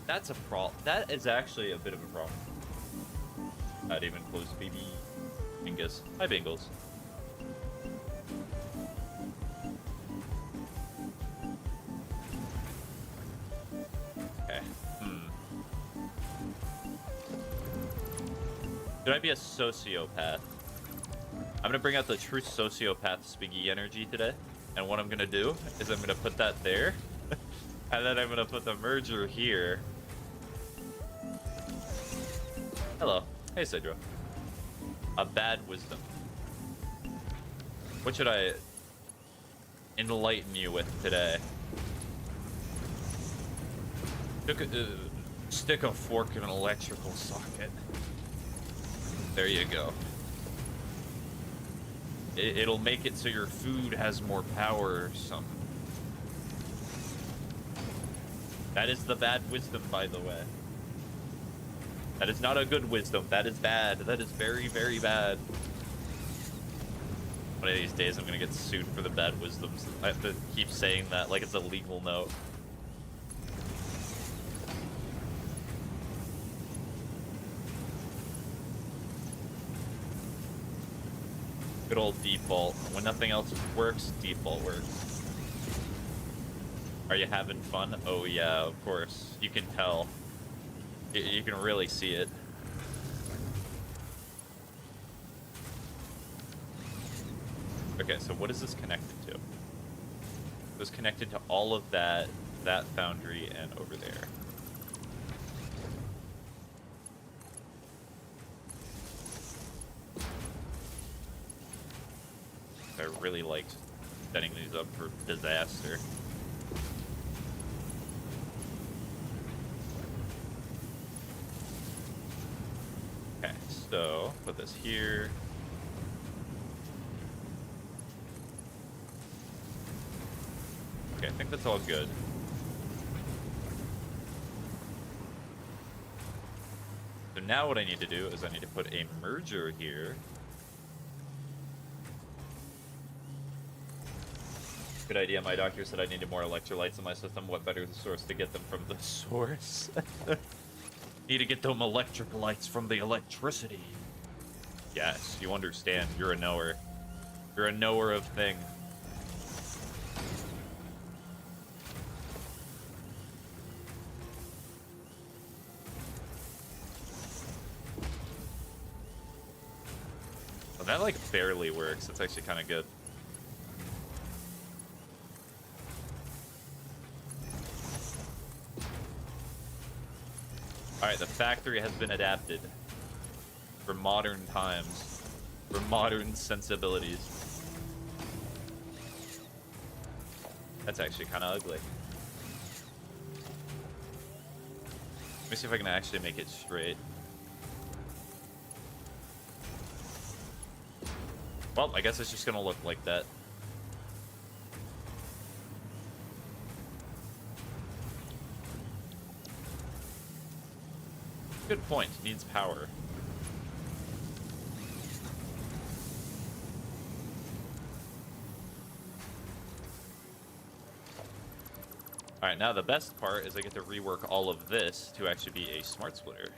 That's a problem. That is actually a bit of a problem. Not even close, baby. Bingus. Hi, Bingles. Should I be a sociopath? I'm gonna bring out the true sociopath Spiggy energy today, and what I'm gonna do is I'm gonna put that there, and then I'm gonna put the merger here. Hello. Hey, Sidra. A bad wisdom. What should I enlighten you with today? Stick a fork in an electrical socket. There you go. It'll make it so your food has more power or something. That is the bad wisdom, by the way. That is not a good wisdom. That is bad. That is very, very bad. One of these days I'm gonna get sued for the bad wisdoms. I have to keep saying that like it's a legal note. Good old default. When nothing else works, default works. Are you having fun? Oh yeah, of course. You can tell. You can really see it. Okay, so what is this connected to? It was connected to all of that foundry and over there. I really liked setting these up for disaster. Okay, so put this here. Okay, I think that's all good. So now what I need to do is I need to put a merger here. Good idea. My doctor said I needed more electrolytes in my system. What better source to get them from the source? Need to get them electrolytes from the electricity. Yes, you understand. You're a knower. You're a knower of things. Well, that like barely works. That's actually kind of good. Alright, the factory has been adapted for modern times, for modern sensibilities. That's actually kind of ugly. Let me see if I can actually make it straight. Well, I guess it's just gonna look like that. Good point. Needs power. Alright, now the best part is I get to rework all of this to actually be a smart splitter.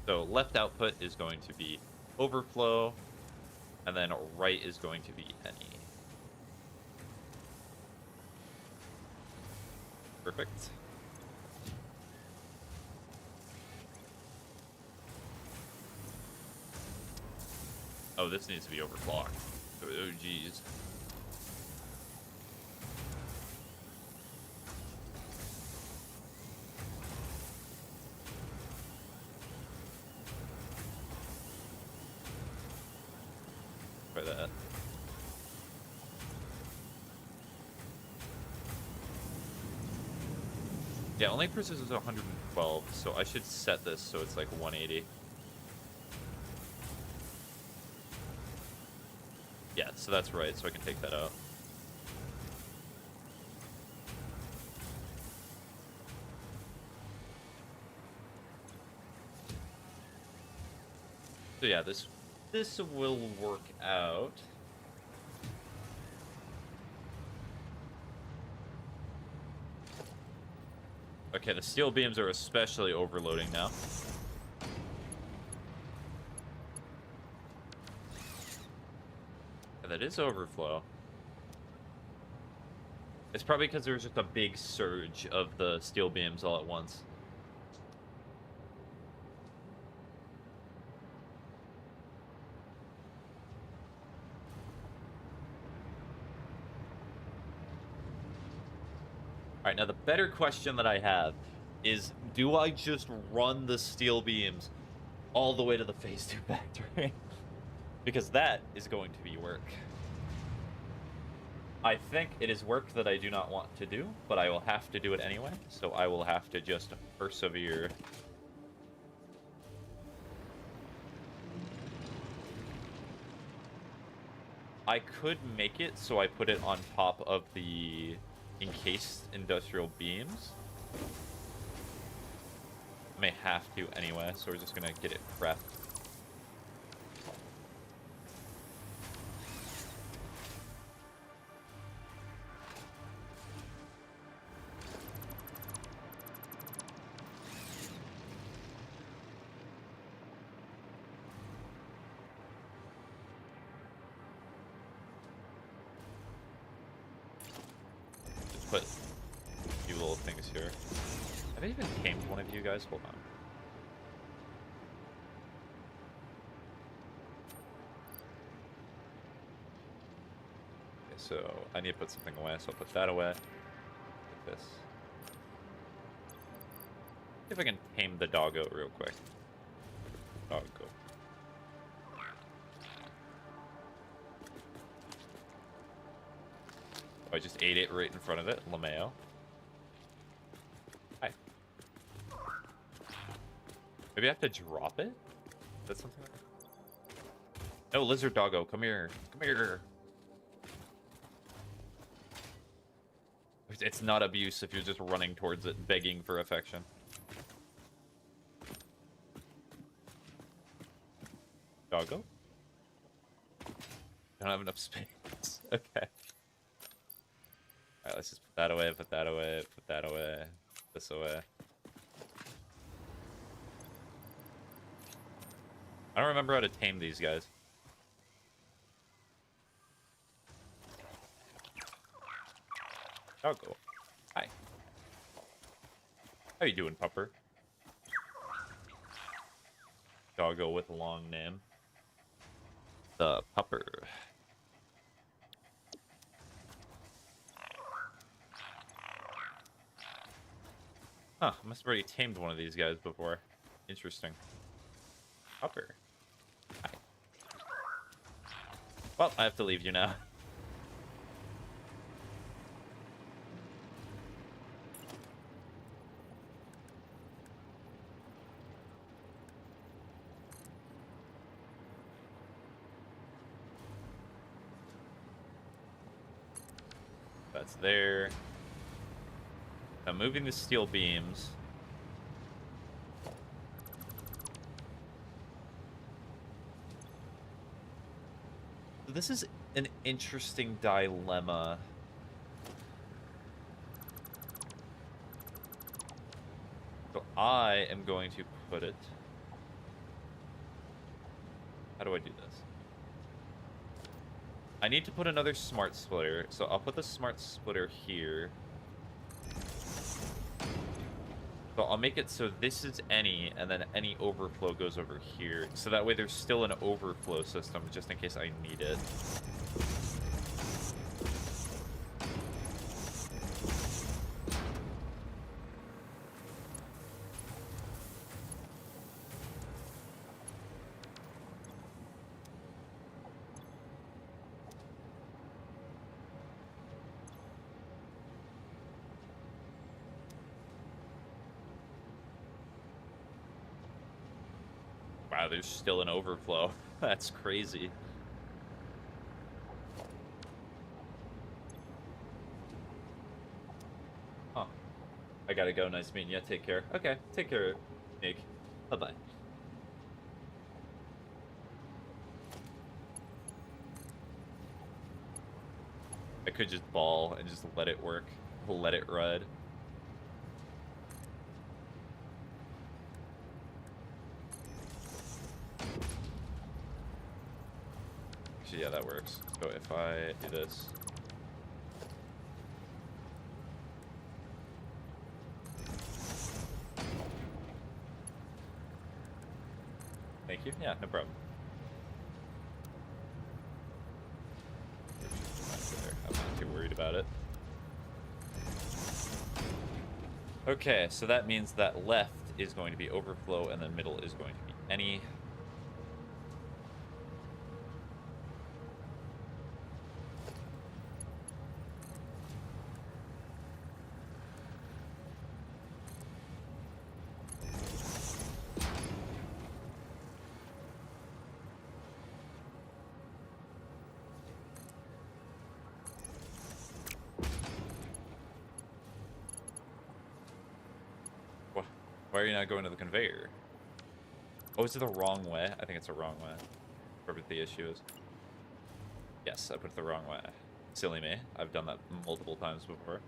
So left output is going to be overflow, and then right is going to be any. Perfect. Oh, this needs to be overclocked. Oh, jeez. Try that. Yeah, only precision is 112, so I should set this so it's like 180. Yeah, so that's right, so I can take that out. So yeah, this will work out. Okay, the steel beams are especially overloading now. Yeah, that is overflow. It's probably because there was just a big surge of the steel beams all at once. Alright, now the better question that I have is, do I just run the steel beams all the way to the phase 2 factory? Because that is going to be work. I think it is work that I do not want to do, but I will have to do it anyway, so I will have to just persevere. I could make it so I put it on top of the encased industrial beams. I may have to anyway, so we're just gonna get it prepped. Put a few little things here. Have I even tamed one of you guys? Hold on. Okay, so I need to put something away, so I'll put that away. Like this. See if I can tame the doggo real quick. Doggo. I just ate it right in front of it. LeMayo. Hi. Maybe I have to drop it? That's something like that? No, lizard doggo, come here. Come here. It's not abuse if you're just running towards it, begging for affection. Doggo? I don't have enough space. Okay. Alright, let's just put that away, put that away, put that away, this away. I don't remember how to tame these guys. Doggo. Hi. How you doing, pupper? Doggo with a long name. The pupper. Huh, I must have already tamed one of these guys before. Interesting. Pupper. Hi. Well, I have to leave you now. That's there. I'm moving the steel beams. This is an interesting dilemma. So I am going to put it... How do I do this? I need to put another smart splitter, so I'll put the smart splitter here. So I'll make it so this is any, and then any overflow goes over here. So that way there's still an overflow system, just in case I need it. Wow, there's still an overflow. That's crazy. Huh. I gotta go. Nice meeting you. Take care. Okay, take care, Nick. Bye-bye. I could just ball and just let it work. Let it ride. Actually, yeah, that works. So if I do this... Thank you. Yeah, no problem. I'm not too worried about it. Okay, so that means that left is going to be overflow, and then middle is going to be any. Why are you not going to the conveyor? Oh, is it the wrong way? I think it's the wrong way. Whatever the issue is. Yes, I put it the wrong way. Silly me. I've done that multiple times before.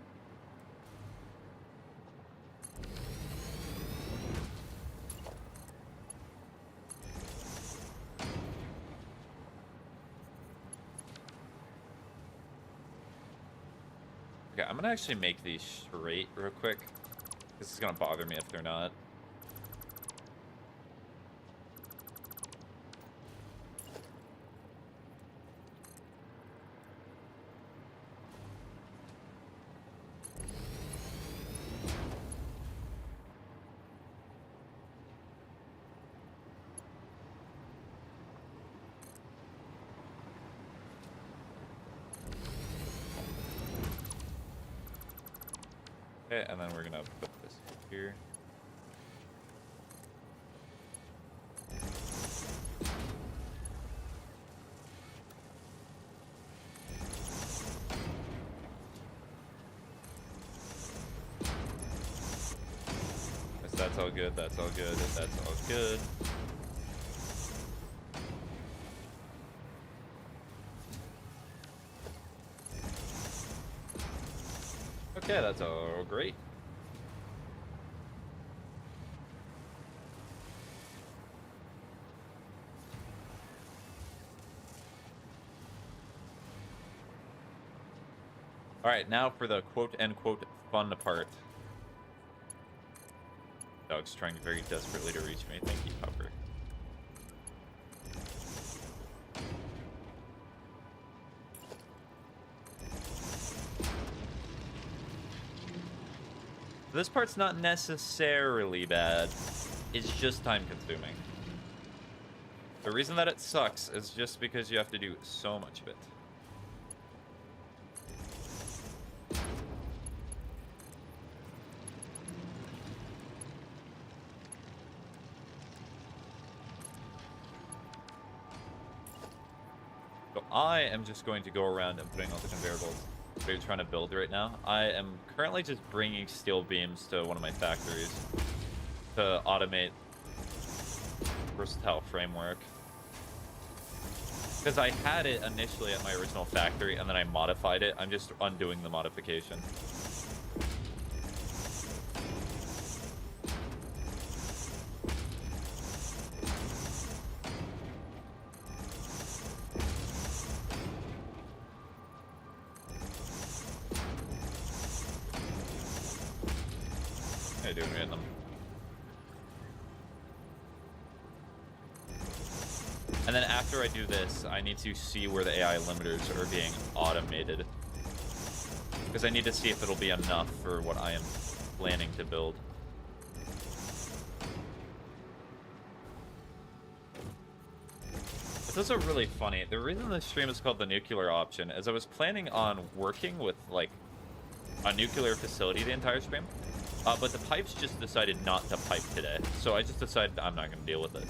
Okay, I'm gonna actually make these straight real quick. This is gonna bother me if they're not. Okay, and then we're gonna put this here. That's all good, that's all good, that's all good. Okay, that's all great. Alright, now for the quote-unquote fun part. Dog's trying very desperately to reach me. Thank you, Pupper. This part's not necessarily bad. It's just time-consuming. The reason that it sucks is just because you have to do so much of it. So I am just going to go around and putting all the conveyor belts that you're trying to build right now. I am currently just bringing steel beams to one of my factories to automate versatile framework. Because I had it initially at my original factory and then I modified it. I'm just undoing the modification. How you doing, Vietnam? And then after I do this, I need to see where the AI limiters are being automated. Because I need to see if it'll be enough for what I am planning to build. This is really funny. The reason this stream is called the nuclear option is I was planning on working with, like, a nuclear facility the entire stream. But the pipes just decided not to pipe today. So I just decided I'm not going to deal with it.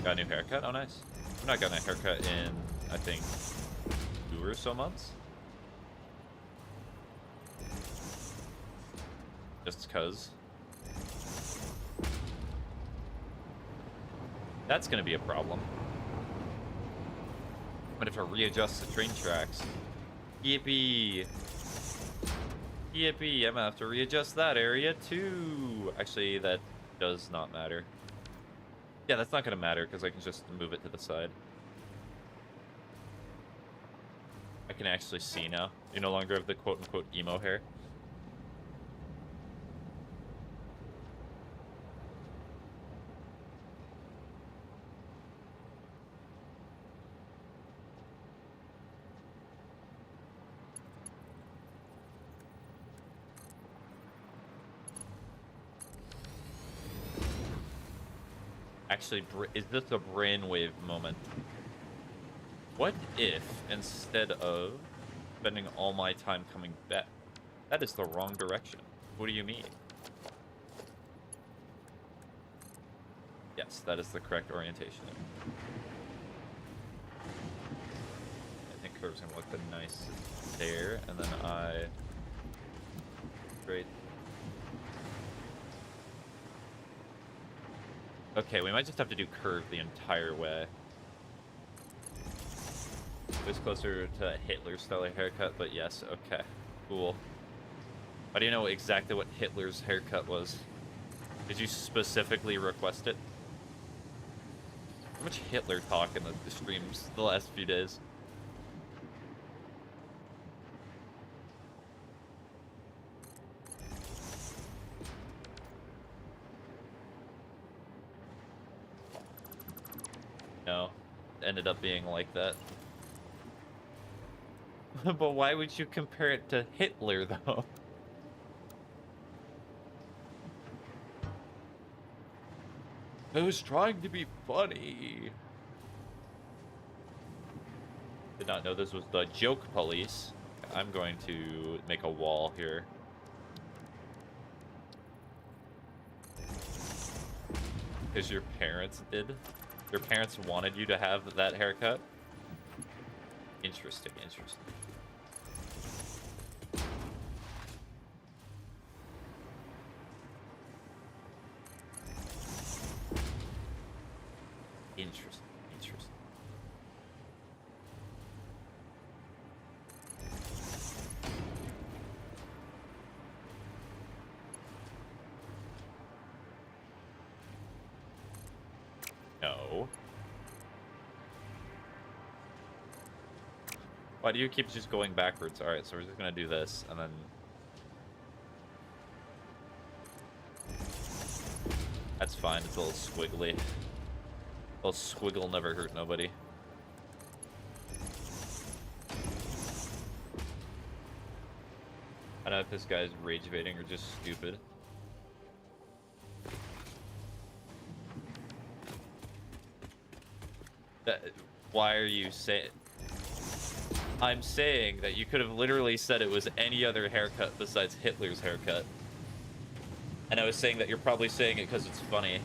Got a new haircut? Oh, nice. I've not gotten a haircut in, I think, 2 or so months. Just because. That's going to be a problem. But if I readjust the train tracks. Yippee! Yippee! I'm going to have to readjust that area too. Actually, that does not matter. Yeah, that's not going to matter because I can just move it to the side. I can actually see now. You no longer have the quote-unquote emo hair. Actually, is this a brainwave moment? What if, instead of spending all my time coming back... That is the wrong direction. What do you mean? Yes, that is the correct orientation. I think curve's gonna look the nice there, and then I... Great. Okay, we might just have to do curve the entire way. It was closer to Hitler's style of haircut, but yes, okay. Cool. Why do you know exactly what Hitler's haircut was? Did you specifically request it? How much Hitler talk in the streams the last few days? No, it ended up being like that. But why would you compare it to Hitler, though? I was trying to be funny. Did not know this was the joke police. I'm going to make a wall here. Because your parents did? Your parents wanted you to have that haircut? Interesting, interesting. Interesting, interesting. No. Why do you keep just going backwards? Alright, so we're just gonna do this, and then... That's fine, it's a little squiggly. A little squiggle never hurt nobody. I don't know if this guy's rage baiting or just stupid. Why are you saying... I'm saying that you could have literally said it was any other haircut besides Hitler's haircut. And I was saying that you're probably saying it because it's funny.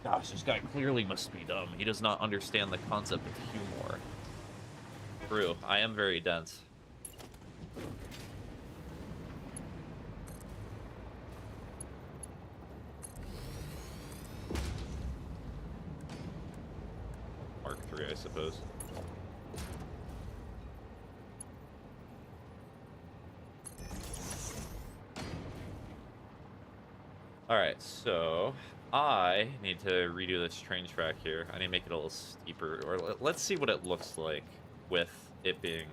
Gosh, this guy clearly must be dumb. He does not understand the concept of humor. True, I am very dense. Mark III, I suppose. Alright, so I need to redo this train track here. I need to make it a little steeper, or let's see what it looks like with it being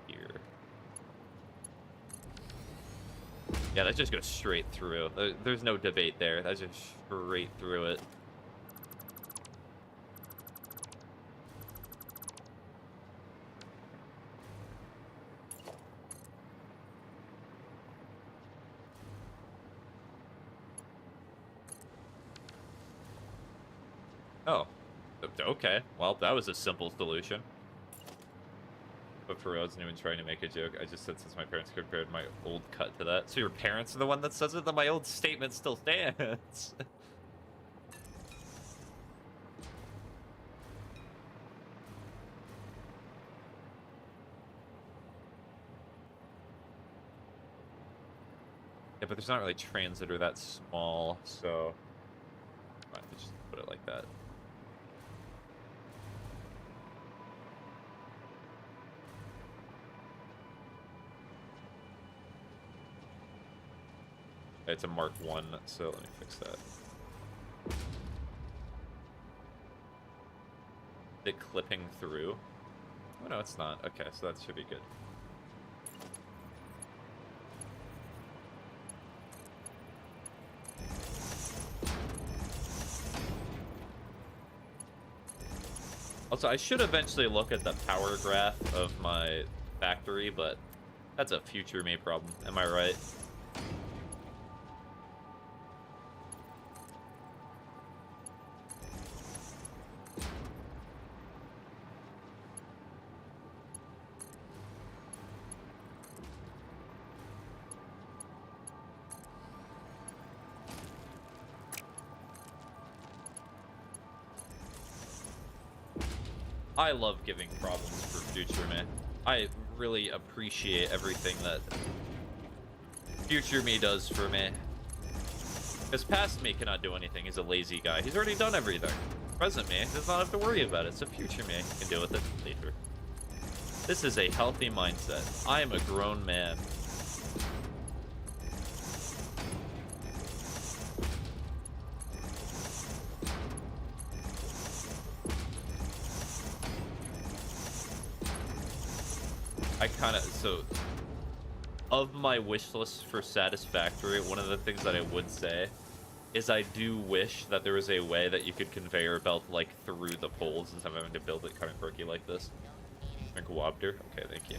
here. Yeah, that just goes straight through. There's no debate there. That's just straight through it. Oh. Okay. Well, that was a simple solution. But for real, I wasn't even trying to make a joke. I just said since my parents compared my old cut to that. So your parents are the one that says it? Then my old statement still stands. Yeah, but there's not really trains that are that small, so I might just put it like that. It's a Mark 1, so let me fix that. Is it clipping through? Oh, no, it's not. Okay, so that should be good. Also, I should eventually look at the power graph of my factory, but that's a future me problem. Am I right? I love giving problems for future me. I really appreciate everything that future me does for me. Because past me cannot do anything. He's a lazy guy. He's already done everything. Present me does not have to worry about it. So future me can deal with it later. This is a healthy mindset. I am a grown man. So of my wish list for Satisfactory, one of the things that I would say is I do wish that there was a way that you could conveyor belt like through the poles instead of having to build it kind of quirky like this. Drink water. Okay, thank you.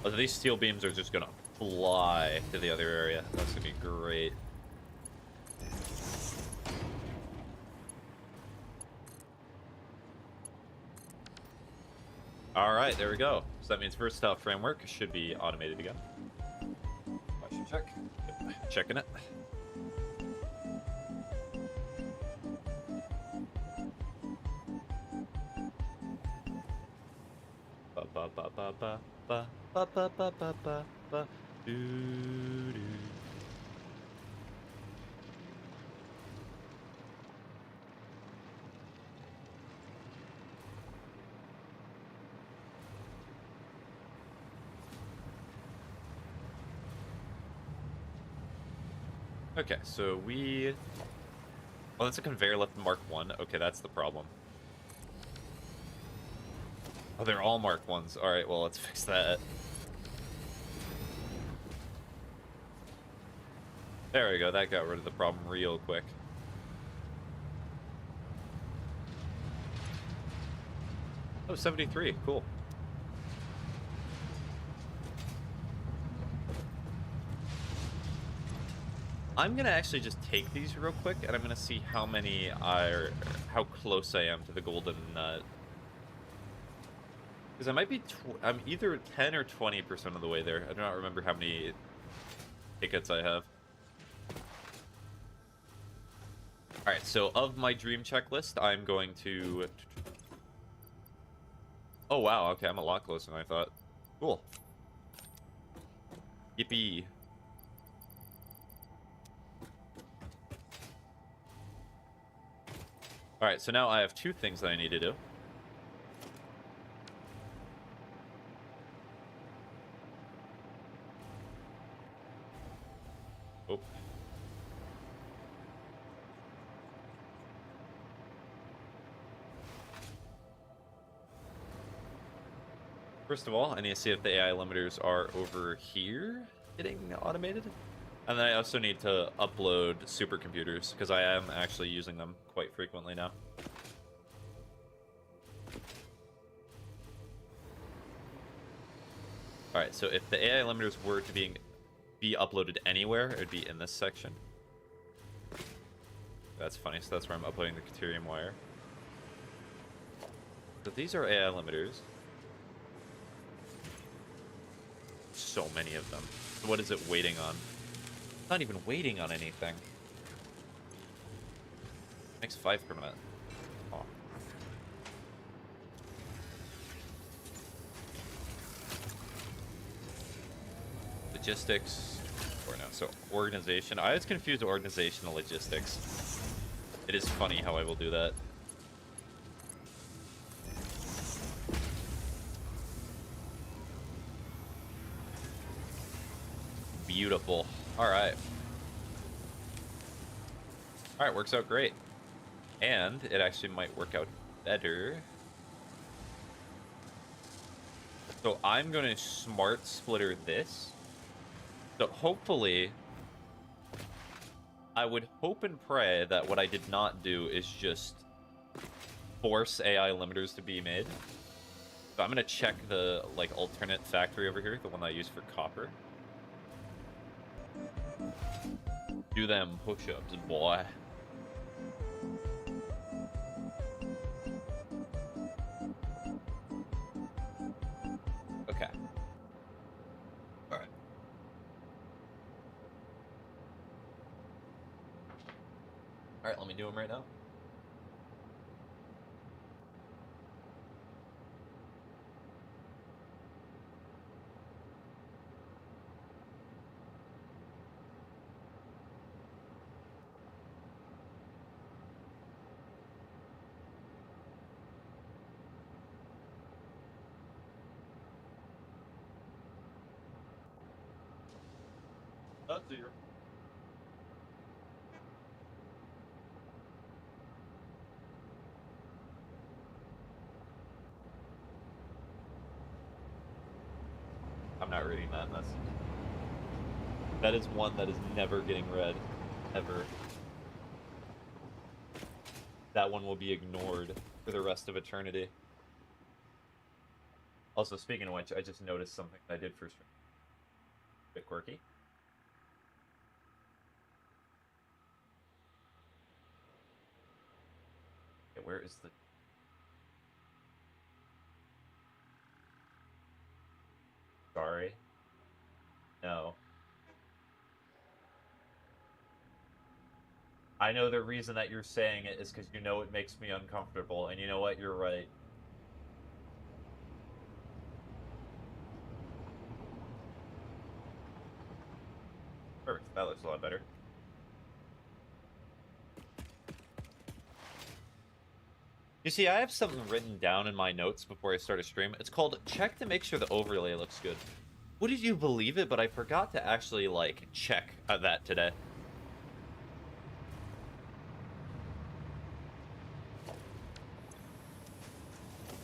Oh, these steel beams are just gonna fly to the other area. That's gonna be great. All right, there we go. So that means versatile framework should be automated again. Question check. Yep. Checking it. Ba ba ba ba ba ba ba ba ba ba ba ba doo doo. Okay, so we... Oh, that's a conveyor left Mark 1. Okay, that's the problem. Oh, they're all Mark 1s. Alright, well, let's fix that. There we go, that got rid of the problem real quick. Oh, 73, cool. I'm gonna actually just take these real quick, and I'm gonna see how many are, how close I am to the golden nut. Because I might be, I'm either 10 or 20% of the way there. I do not remember how many tickets I have. Alright, so of my dream checklist, I'm going to... Oh, wow, okay, I'm a lot closer than I thought. Cool. Yippee. Alright, so now I have two things that I need to do. Oh. First of all, I need to see if the AI limiters are over here getting automated. And then I also need to upload supercomputers, because I am actually using them quite frequently now. Alright, so if the AI limiters were to be uploaded anywhere, it would be in this section. That's funny, so that's where I'm uploading the Caterium wire. But these are AI limiters. So many of them. What is it waiting on? It's not even waiting on anything. Makes 5 per minute. Oh. Logistics. Or no, so organization. I was confused organization and logistics. It is funny how I will do that. Beautiful. Alright. Alright, works out great. And it actually might work out better. So I'm going to smart splitter this. So hopefully, I would hope and pray that what I did not do is just force AI limiters to be made. So I'm going to check the like alternate factory over here, the one I use for copper. Do them push-ups, boy. Okay. Alright. Alright, let me do them right now. That's your. I'm not reading that message. That is one that is never getting read. Ever. That one will be ignored for the rest of eternity. Also, speaking of which, I just noticed something I did for stream. A bit quirky. Okay, where is the... Sorry. No. I know the reason that you're saying it is because you know it makes me uncomfortable, and you know what? You're right. Perfect. That looks a lot better. You see, I have something written down in my notes before I start a stream. It's called check to make sure the overlay looks good. Would you believe it? But I forgot to actually, like, check that today.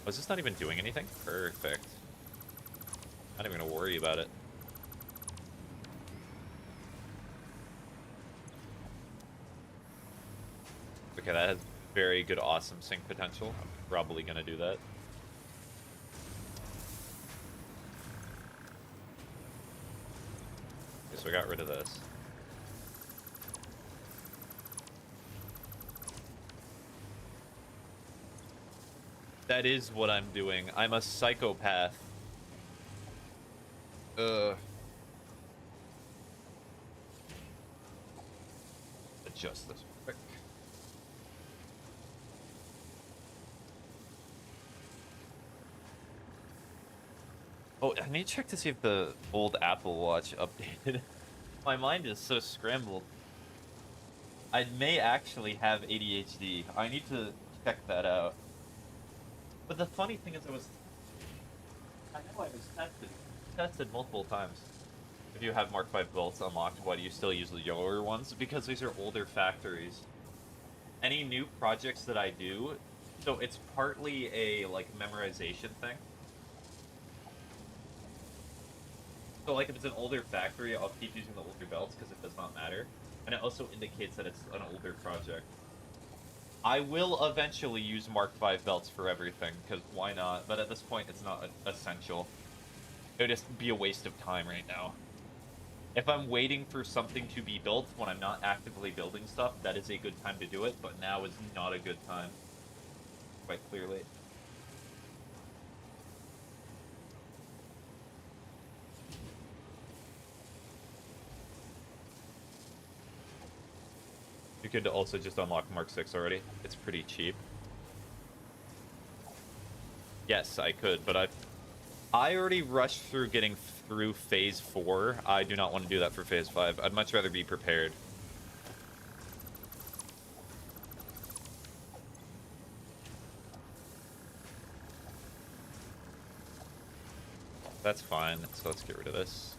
Was this not even doing anything? Perfect. Not even gonna worry about it. Okay, that has very good awesome sync potential. I'm probably gonna do that. Okay, so I got rid of this. That is what I'm doing. I'm a psychopath. Adjust this quick. Oh, I need to check to see if the old Apple Watch updated. My mind is so scrambled. I may actually have ADHD. I need to check that out. But the funny thing is, I know I was tested multiple times. If you have Mark V bolts unlocked, why do you still use the lower ones? Because these are older factories. Any new projects that I do, so it's partly a, like, memorization thing. So, like, if it's an older factory, I'll keep using the older belts because it does not matter. And it also indicates that it's an older project. I will eventually use Mark V belts for everything, because why not? But at this point, it's not essential. It would just be a waste of time right now. If I'm waiting for something to be built when I'm not actively building stuff, that is a good time to do it, but now is not a good time. Quite clearly. You could also just unlock Mark 6 already. It's pretty cheap. Yes, I could, but I already rushed through getting through Phase 4. I do not want to do that for Phase 5. I'd much rather be prepared. That's fine, so let's get rid of this.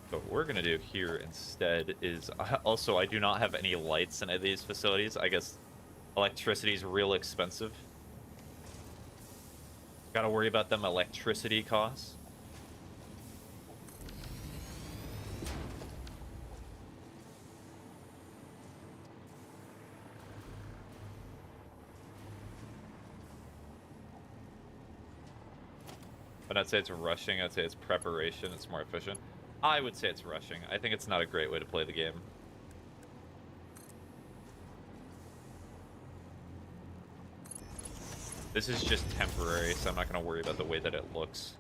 So what we're going to do here instead is... Also, I do not have any lights in any of these facilities. I guess electricity is real expensive. Gotta worry about them electricity costs. But I'd say it's rushing. I'd say it's preparation. It's more efficient. I would say it's rushing. I think it's not a great way to play the game. This is just temporary, so I'm not going to worry about the way that it looks.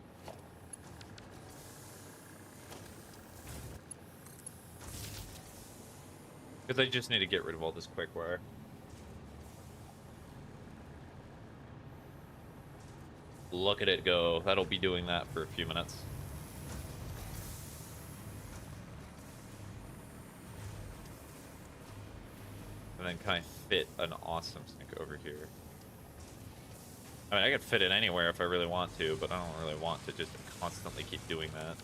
Because I just need to get rid of all this quick wire. Look at it go. That'll be doing that for a few minutes. And then can I fit an awesome sink over here? I mean, I could fit it anywhere if I really want to, but I don't really want to just constantly keep doing that.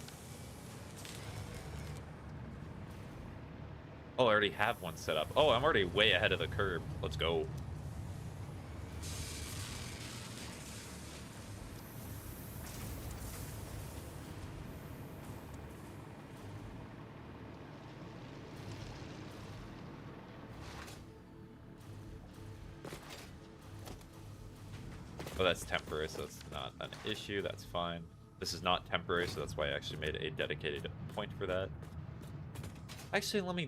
Oh, I already have one set up. Oh, I'm already way ahead of the curve. Let's go. Oh, that's temporary, so that's not an issue. That's fine. This is not temporary, so that's why I actually made a dedicated point for that. Actually, let me...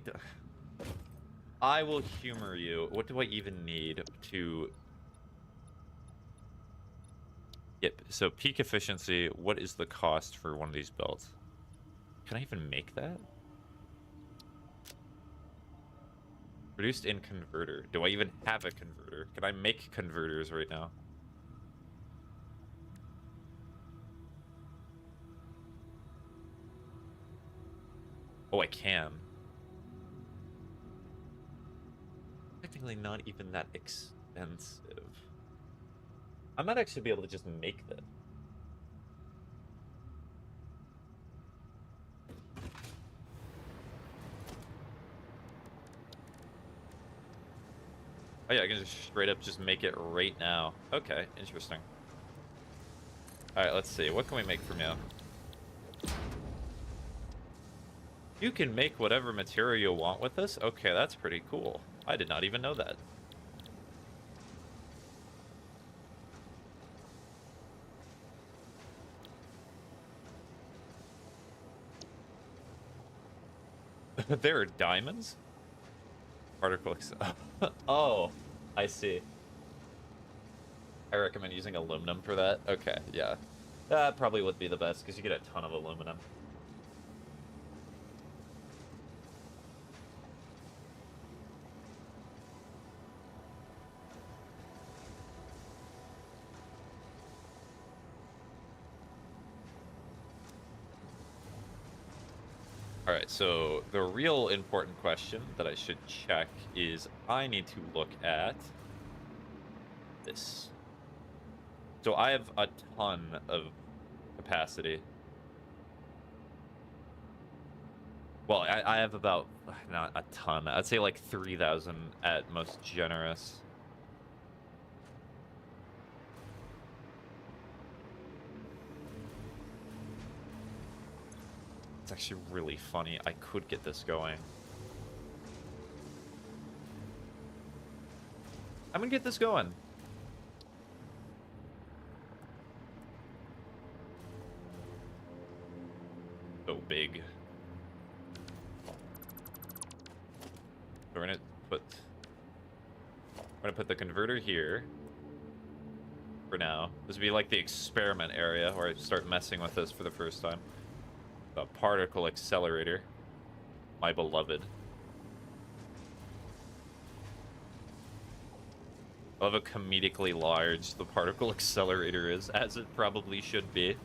I will humor you. What do I even need to... Yep, so peak efficiency, what is the cost for one of these belts? Can I even make that? Produced in converter. Do I even have a converter? Can I make converters right now? Oh, I can. Technically not even that expensive. I might actually be able to just make that. Oh yeah, I can just straight up just make it right now. Okay, interesting. Alright, let's see. What can we make from you? You can make whatever material you want with this? Okay, that's pretty cool. I did not even know that. There are diamonds? Particles. Oh, I see. I recommend using aluminum for that. Okay, yeah. That probably would be the best, because you get a ton of aluminum. Alright, so the real important question that I should check is I need to look at this. So I have a ton of capacity. Well, I have about, not a ton, I'd say like 3,000 at most generous. actually really funny. I could get this going. I'm gonna get this going. So big. So we're gonna put the converter here for now. This would be like the experiment area where I start messing with this for the first time. The particle accelerator, my beloved. I love how comedically large the particle accelerator is, as it probably should be.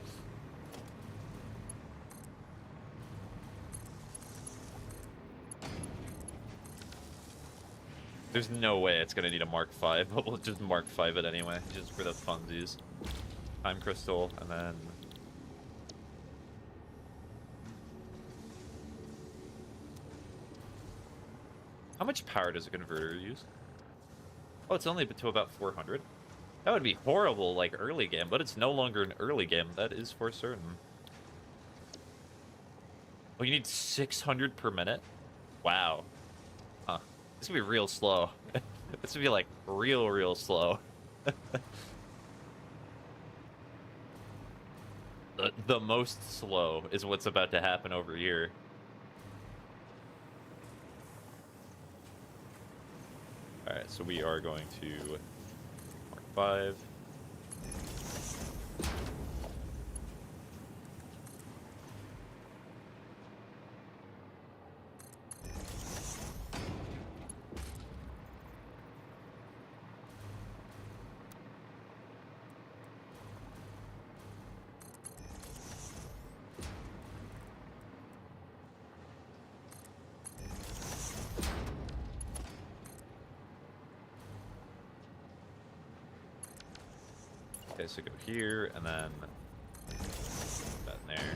There's no way it's gonna need a Mark V, but we'll just Mark V it anyway, just for the funsies. Time crystal, and then... How much power does a converter use? Oh, it's only to about 400. That would be horrible, like, early game, but it's no longer an early game. That is for certain. Oh, you need 600 per minute? Wow. Huh. This could be real slow. This would be, like, real slow. The most slow is what's about to happen over here. Alright, so we are going to Mark V. Okay, so go here, and then that in there.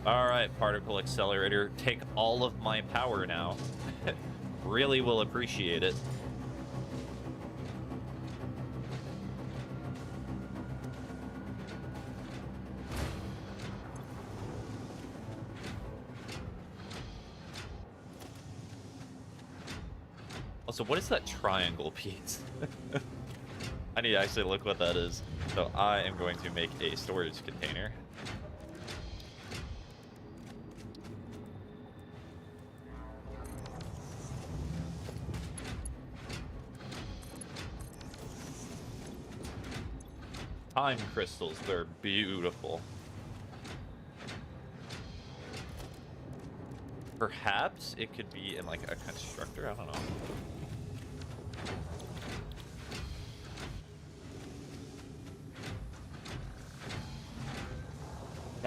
Alright, particle accelerator, take all of my power now. Really will appreciate it. Also, what is that triangle piece? I need to actually look what that is. So I am going to make a storage container. Time crystals, they're beautiful. Perhaps it could be in like a constructor, I don't know.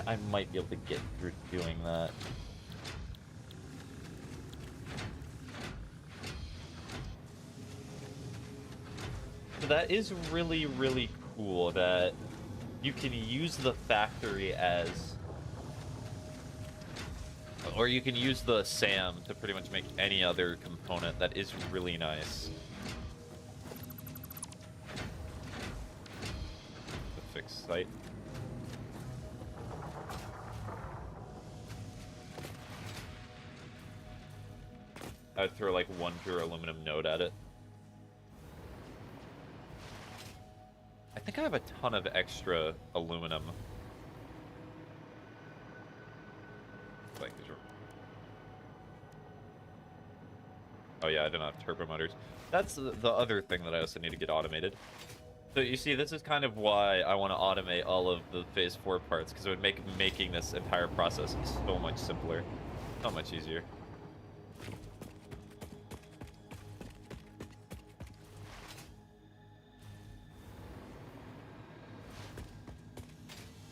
I might be able to get through doing that. So that is really cool that you can use the factory as... Or you can use the SAM to pretty much make any other component. That is really nice. The fixed site. I'd throw like one pure aluminum node at it. I think I have a ton of extra aluminum. Like, oh yeah, I don't have turbo motors. That's the other thing that I also need to get automated. So you see, this is kind of why I want to automate all of the Phase 4 parts, because it would make making this entire process so much simpler, so much easier.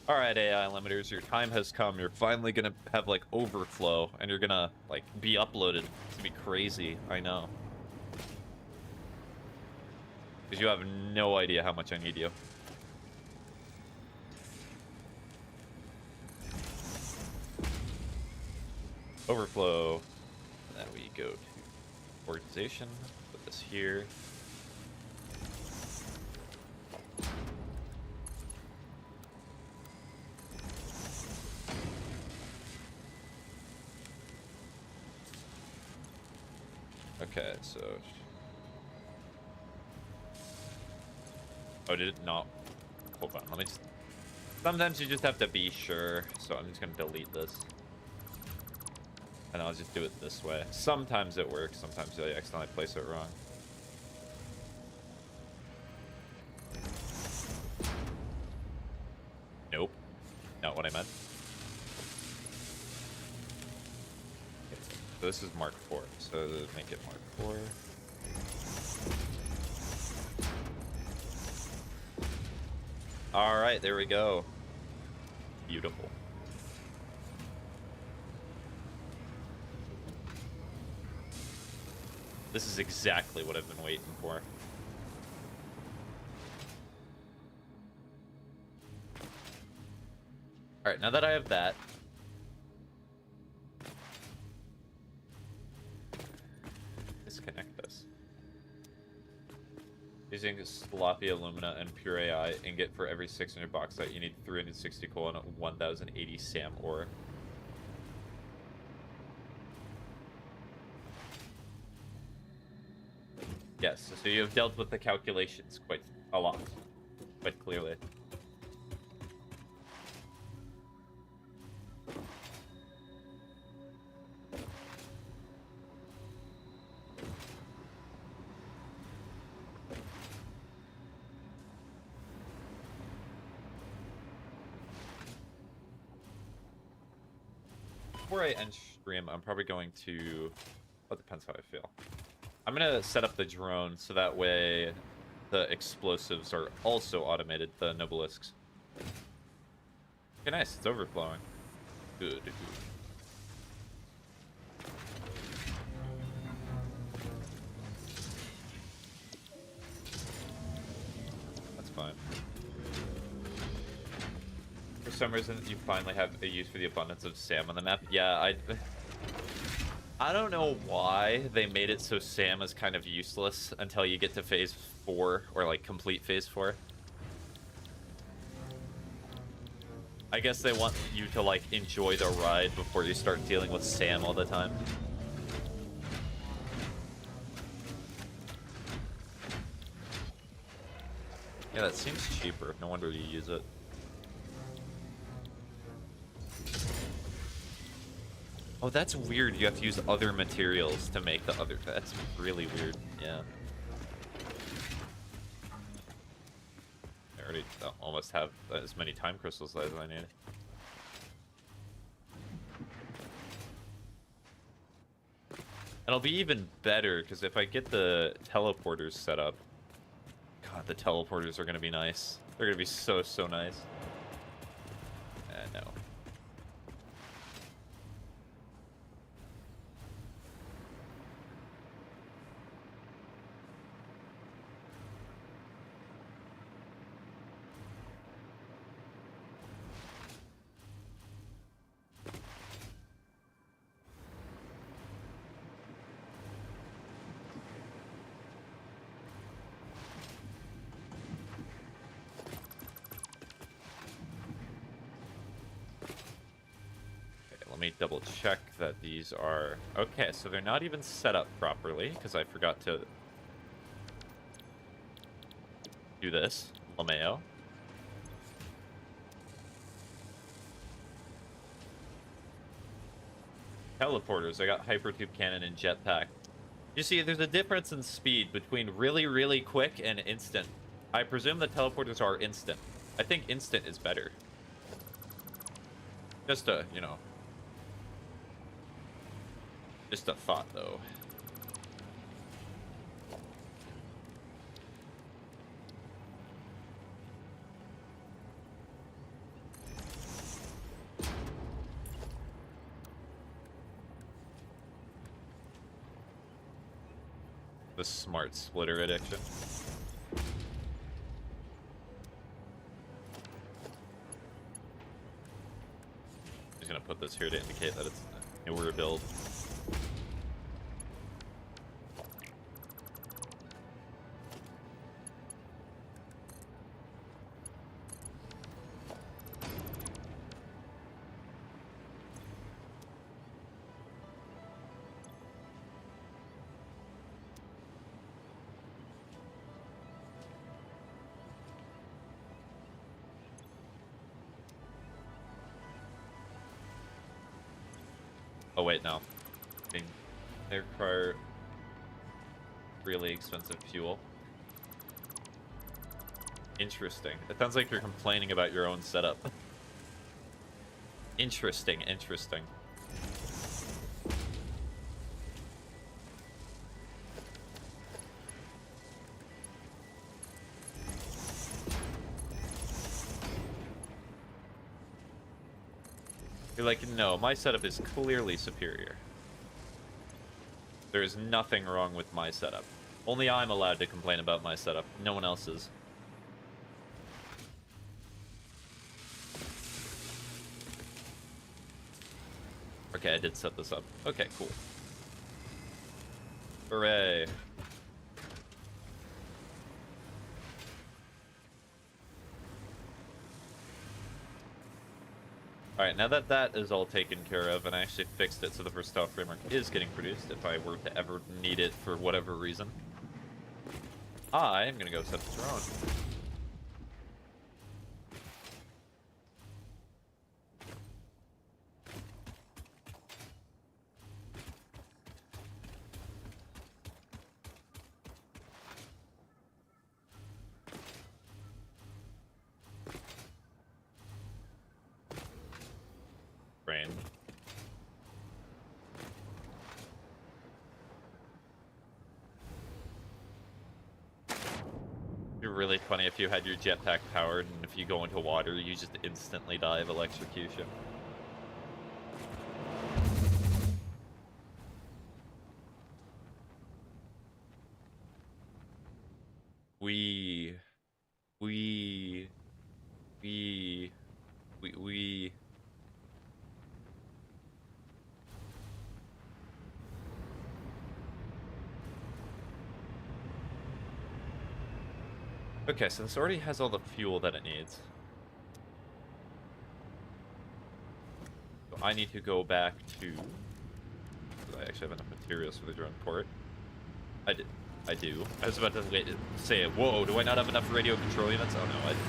Alright, AI limiters, your time has come. You're finally gonna have, like, overflow, and you're gonna, like, be uploaded. It's gonna be crazy, I know. Because you have no idea how much I need you. Overflow. And then we go to organization. Put this here. Okay, so... Oh, did it not? Hold on, let me just... Sometimes you just have to be sure, so I'm just gonna delete this. And I'll just do it this way. Sometimes it works, sometimes I accidentally place it wrong. Nope. Not what I meant. So this is Mark 4, so make it Mark 4. Alright, there we go. Beautiful. This is exactly what I've been waiting for. Alright, now that I have that... disconnect this. Using sloppy alumina and pure AI ingot for every 600 bauxite, you need 360 coal and 1080 SAM ore. Yes, so you have dealt with the calculations quite a lot, quite clearly. Before I end stream, I'm probably going to... Well, it depends how I feel. I'm going to set up the drone so that way the explosives are also automated, the nobelisks. Okay, nice. It's overflowing. Good. That's fine. For some reason, you finally have a use for the abundance of SAM on the map. Yeah, I don't know why they made it so SAM is kind of useless until you get to phase 4, or like complete phase 4. I guess they want you to like enjoy the ride before you start dealing with SAM all the time. Yeah, that seems cheaper. No wonder you use it. Oh, that's weird. You have to use other materials to make the other... That's really weird. Yeah. I already almost have as many time crystals as I need. It'll be even better, because if I get the teleporters set up... God, the teleporters are going to be nice. They're going to be so, so nice. No. Let me double check that these are... Okay, so they're not even set up properly, because I forgot to do this. LMAO. Teleporters. I got hypertube cannon and jetpack. You see, there's a difference in speed between really, really quick and instant. I presume the teleporters are instant. I think instant is better. Just a, you know... Just a thought, though. The smart splitter addiction. I'm just gonna put this here to indicate that it's a newer build. Oh wait, no. They require really expensive fuel. Interesting. It sounds like you're complaining about your own setup. Interesting, interesting. You're like, no, my setup is clearly superior. There is nothing wrong with my setup. Only I'm allowed to complain about my setup. No one else is. Okay, I did set this up. Okay, cool. Hooray. Alright, now that that is all taken care of, and I actually fixed it so the Versatile Framework is getting produced if I were to ever need it for whatever reason, I'm gonna go set the drone. Brain. It'd be really funny if you had your jetpack powered, and if you go into water, you just instantly die of electrocution. We... Okay, so this already has all the fuel that it needs. So I need to go back to... I actually have enough materials for the drone port. I do. I was about to say, whoa, do I not have enough radio control units? Oh no, I didn't.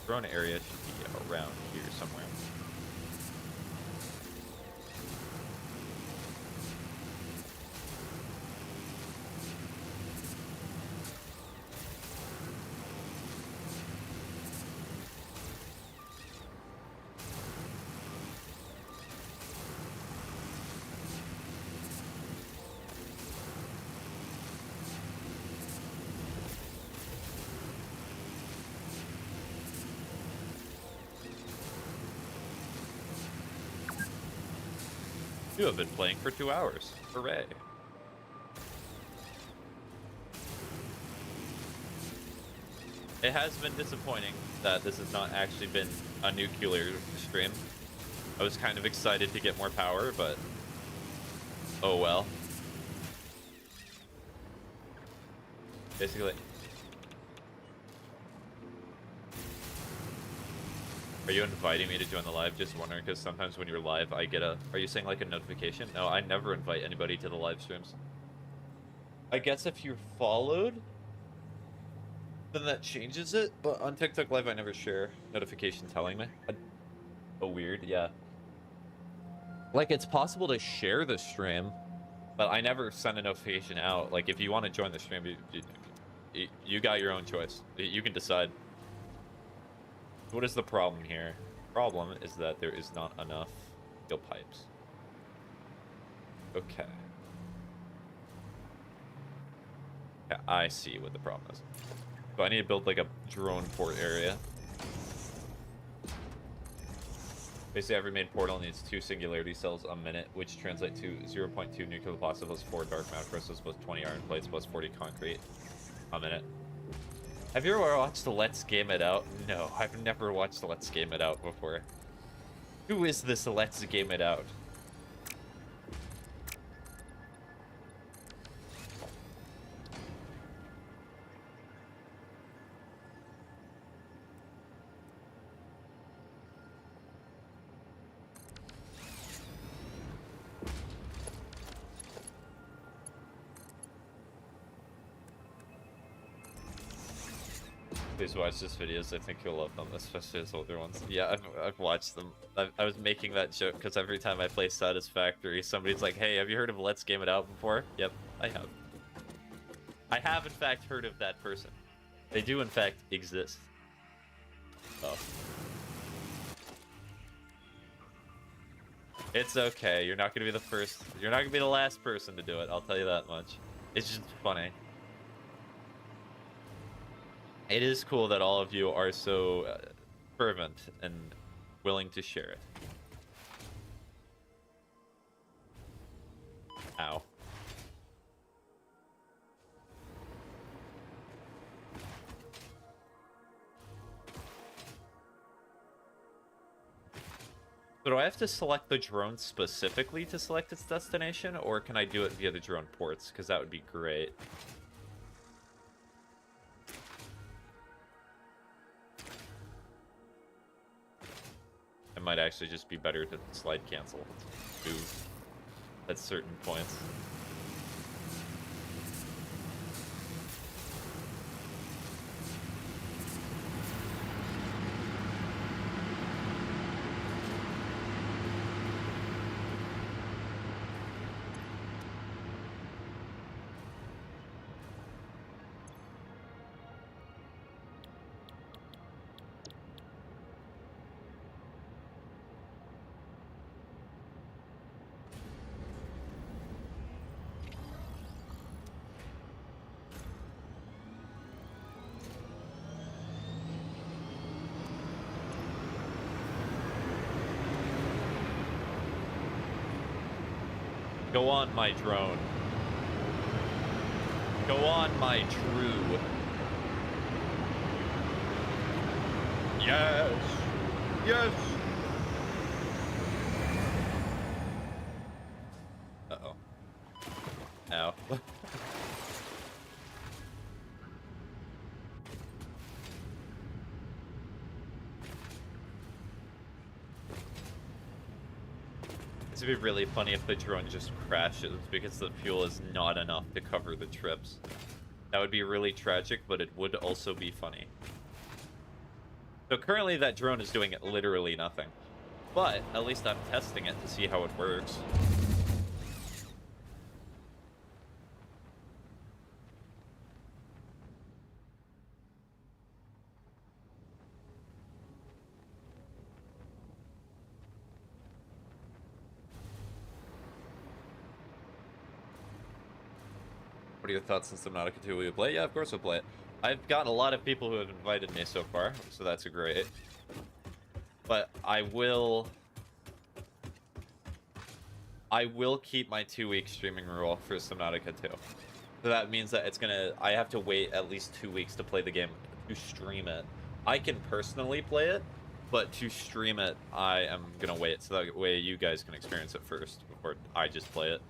Drone area should be around here somewhere. You have been playing for 2 hours. Hooray. It has been disappointing that this has not actually been a nuclear stream. I was kind of excited to get more power, but oh well. Basically. Are you inviting me to join the live? Just wondering, because sometimes when you're live, I get a... Are you saying like a notification? No, I never invite anybody to the live streams. I guess if you're followed, then that changes it, but on TikTok Live, I never share notification telling me. Oh, weird, yeah. Like, it's possible to share the stream, but I never send a notification out. Like, if you want to join the stream, you got your own choice. You can decide. What is the problem here? The problem is that there is not enough steel pipes. Okay. Yeah, I see what the problem is. So I need to build like a drone port area. Basically, every main portal needs 2 singularity cells a minute, which translate to 0.2 nuclear plasma plus 4 dark matter crystals plus 20 iron plates plus 40 concrete a minute. Have you ever watched the Let's Game It Out? No, I've never watched the Let's Game It Out before. Who is this Let's Game It Out? Please watch his videos. I think you'll love them, especially his older ones. Yeah, I've watched them. I was making that joke because every time I play Satisfactory, somebody's like, hey, have you heard of Let's Game It Out before? Yep, I have. I have, in fact, heard of that person. They do, in fact, exist. Oh. It's okay. You're not going to be the first. You're not going to be the last person to do it. I'll tell you that much. It's just funny. It is cool that all of you are so fervent and willing to share it. Ow. So do I have to select the drone specifically to select its destination, or can I do it via the drone ports? Because that would be great. It might actually just be better to slide cancel move at certain points. Go on, my drone. Go on, my true. Yes! Yes! Uh-oh. Ow. This would be really funny if the drone just crashes because the fuel is not enough to cover the trips. That would be really tragic, but it would also be funny. So currently that drone is doing literally nothing. But at least I'm testing it to see how it works. What are your thoughts on Subnautica 2? Will you play it? Yeah, of course we'll play it. I've gotten a lot of people who have invited me so far, so that's great. But I will keep my 2-week streaming rule for Subnautica 2. So that means that I have to wait at least 2 weeks to play the game, to stream it. I can personally play it, but to stream it, I am gonna wait, so that way you guys can experience it first before I just play it.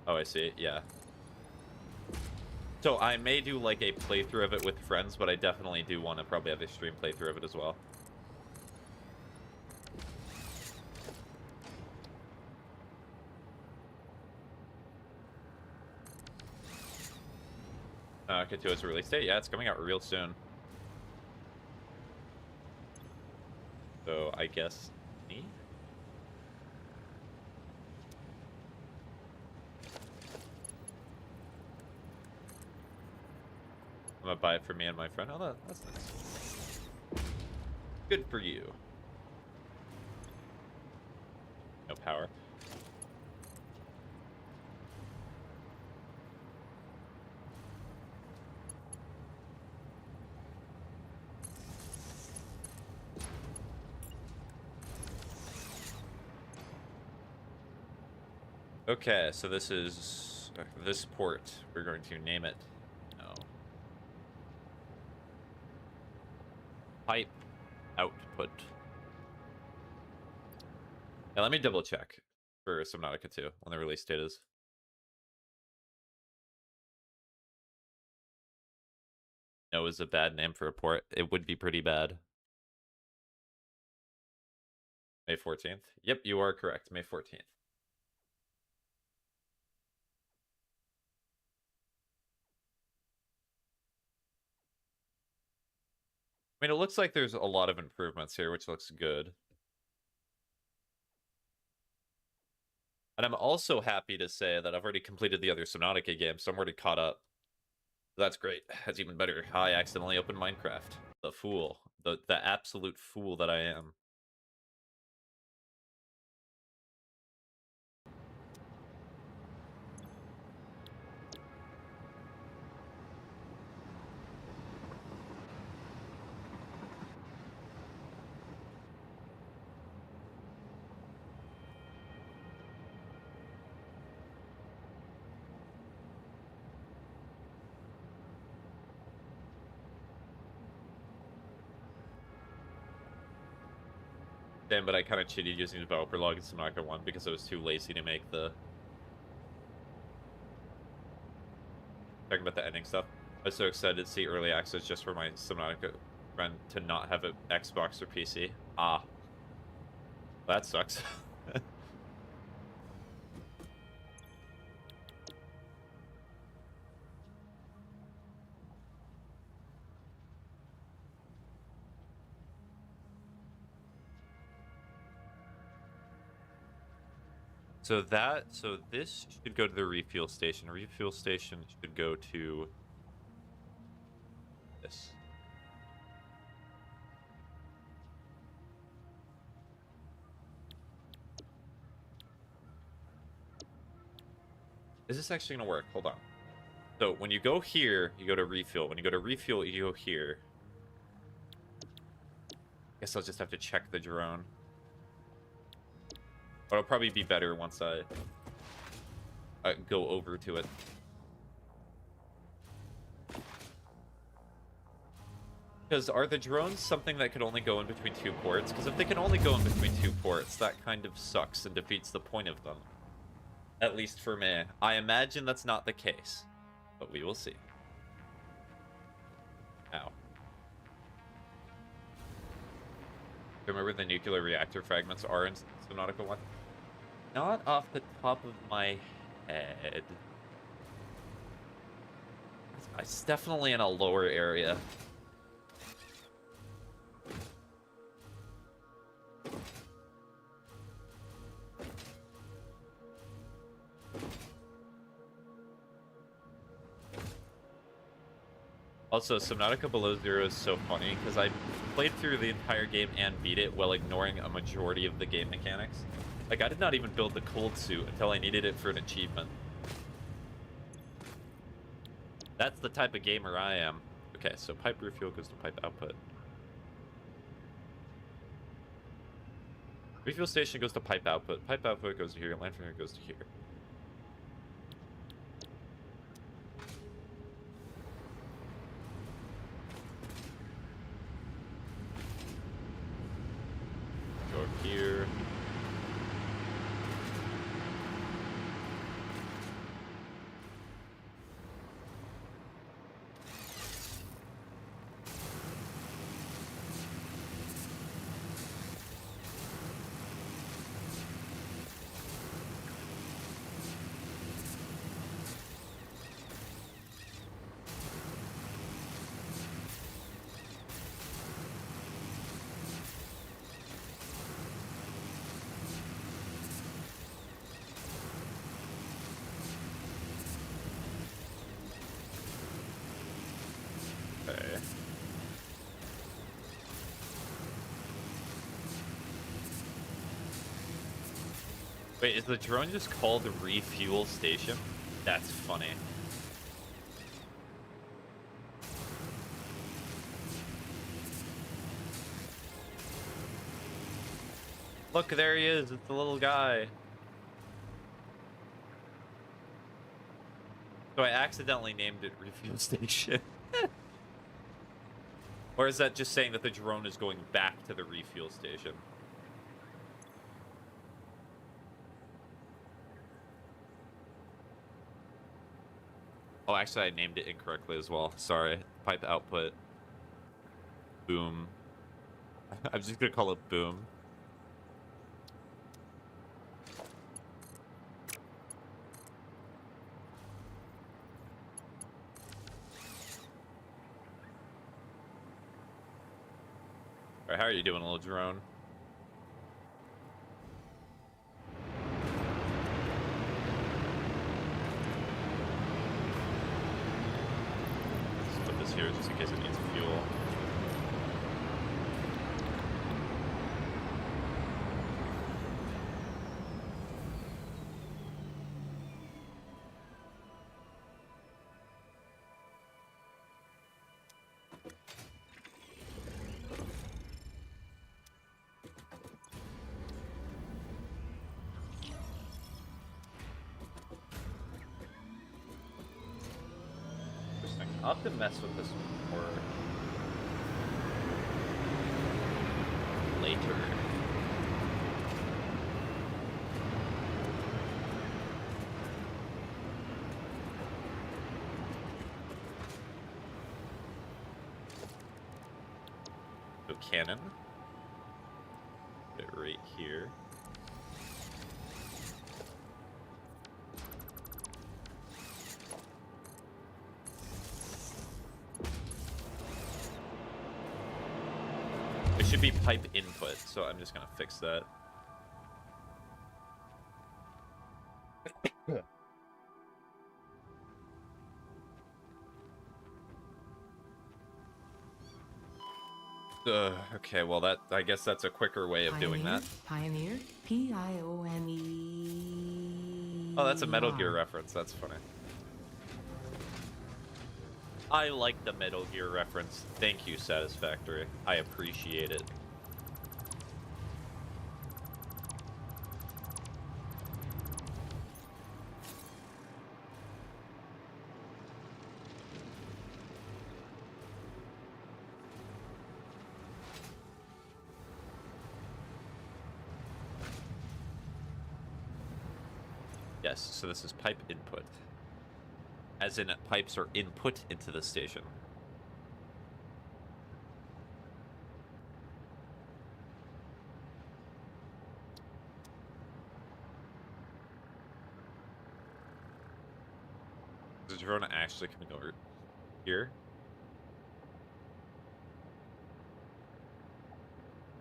Oh, I see. Yeah. So I may do like a playthrough of it with friends, but I definitely do want to probably have a stream playthrough of it as well. Get to its release date. Yeah, it's coming out real soon. So I guess me? I'm gonna buy it for me and my friend. Oh, that's nice. Good for you. No power. Okay, so this is this port. We're going to name it. No. Pipe output. Now let me double check for Subnautica 2 when the release date is. No is a bad name for a port. It would be pretty bad. May 14th. Yep, you are correct. May 14th. I mean, it looks like there's a lot of improvements here, which looks good. And I'm also happy to say that I've already completed the other Subnautica games, so I'm already caught up. That's great. That's even better. I accidentally opened Minecraft. The fool. The absolute fool that I am. Damn, but I kind of cheated using developer log in Subnautica 1 because I was too lazy to make the... Talking about the ending stuff. I was so excited to see early access just for my Subnautica friend to not have an Xbox or PC. Ah. That sucks. So this should go to the refuel station. Refuel station should go to this. Is this actually gonna work? Hold on. So when you go here, you go to refuel. When you go to refuel, you go here. Guess I'll just have to check the drone. But it'll probably be better once I go over to it. Because are the drones something that could only go in between 2 ports? Because if they can only go in between 2 ports, that kind of sucks and defeats the point of them. At least for me. I imagine that's not the case. But we will see. Ow. Remember the nuclear reactor fragments are in Subnautica 1? Not off the top of my head. It's definitely in a lower area. Also, Subnautica Below Zero is so funny because I played through the entire game and beat it while ignoring a majority of the game mechanics. Like, I did not even build the cold suit until I needed it for an achievement. That's the type of gamer I am. Okay, so pipe refuel goes to pipe output. Refuel station goes to pipe output. Pipe output goes to here. Lantern goes to here. Go here. Okay. Wait, is the drone just called the refuel station? That's funny. Look, there he is. It's the little guy. So I accidentally named it refuel station. Or is that just saying that the drone is going back to the refuel station? Oh, actually, I named it incorrectly as well. Sorry. Pipe output. Boom. I'm just gonna call it boom. Alright, how are you doing, little drone? Let's put this here just in case it needs fuel. I'll have to mess with this more later. So cannon. Put it right here. It should be pipe input, so I'm just gonna fix that. Okay, well I guess that's a quicker way of doing that. Pioneer, Pioneer. Oh, that's a Metal Gear reference. That's funny. I like the Metal Gear reference. Thank you, Satisfactory. I appreciate it. Yes, so this is pipe input. As in, pipes are input into the station. Is the drone actually coming over here?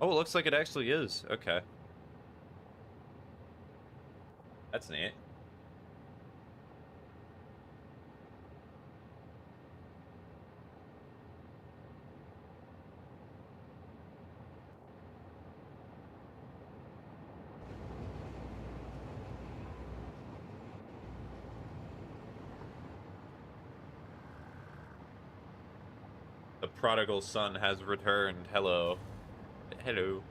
Oh, it looks like it actually is. Okay. That's neat. The prodigal son has returned. Hello. Hello.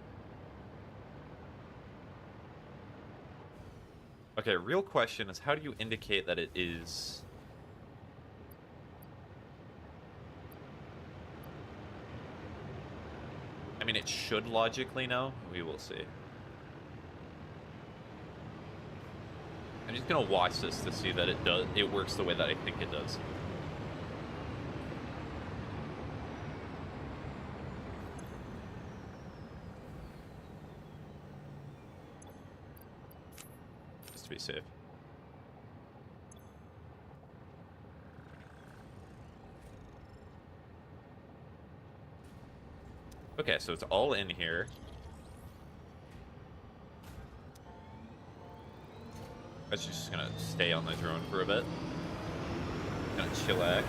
Okay, real question is, how do you indicate that it is... I mean, it should logically know. We will see. I'm just gonna watch this to see that it works the way that I think it does. To be safe. Okay, so it's all in here. I'm just gonna stay on the drone for a bit. Gonna chillax.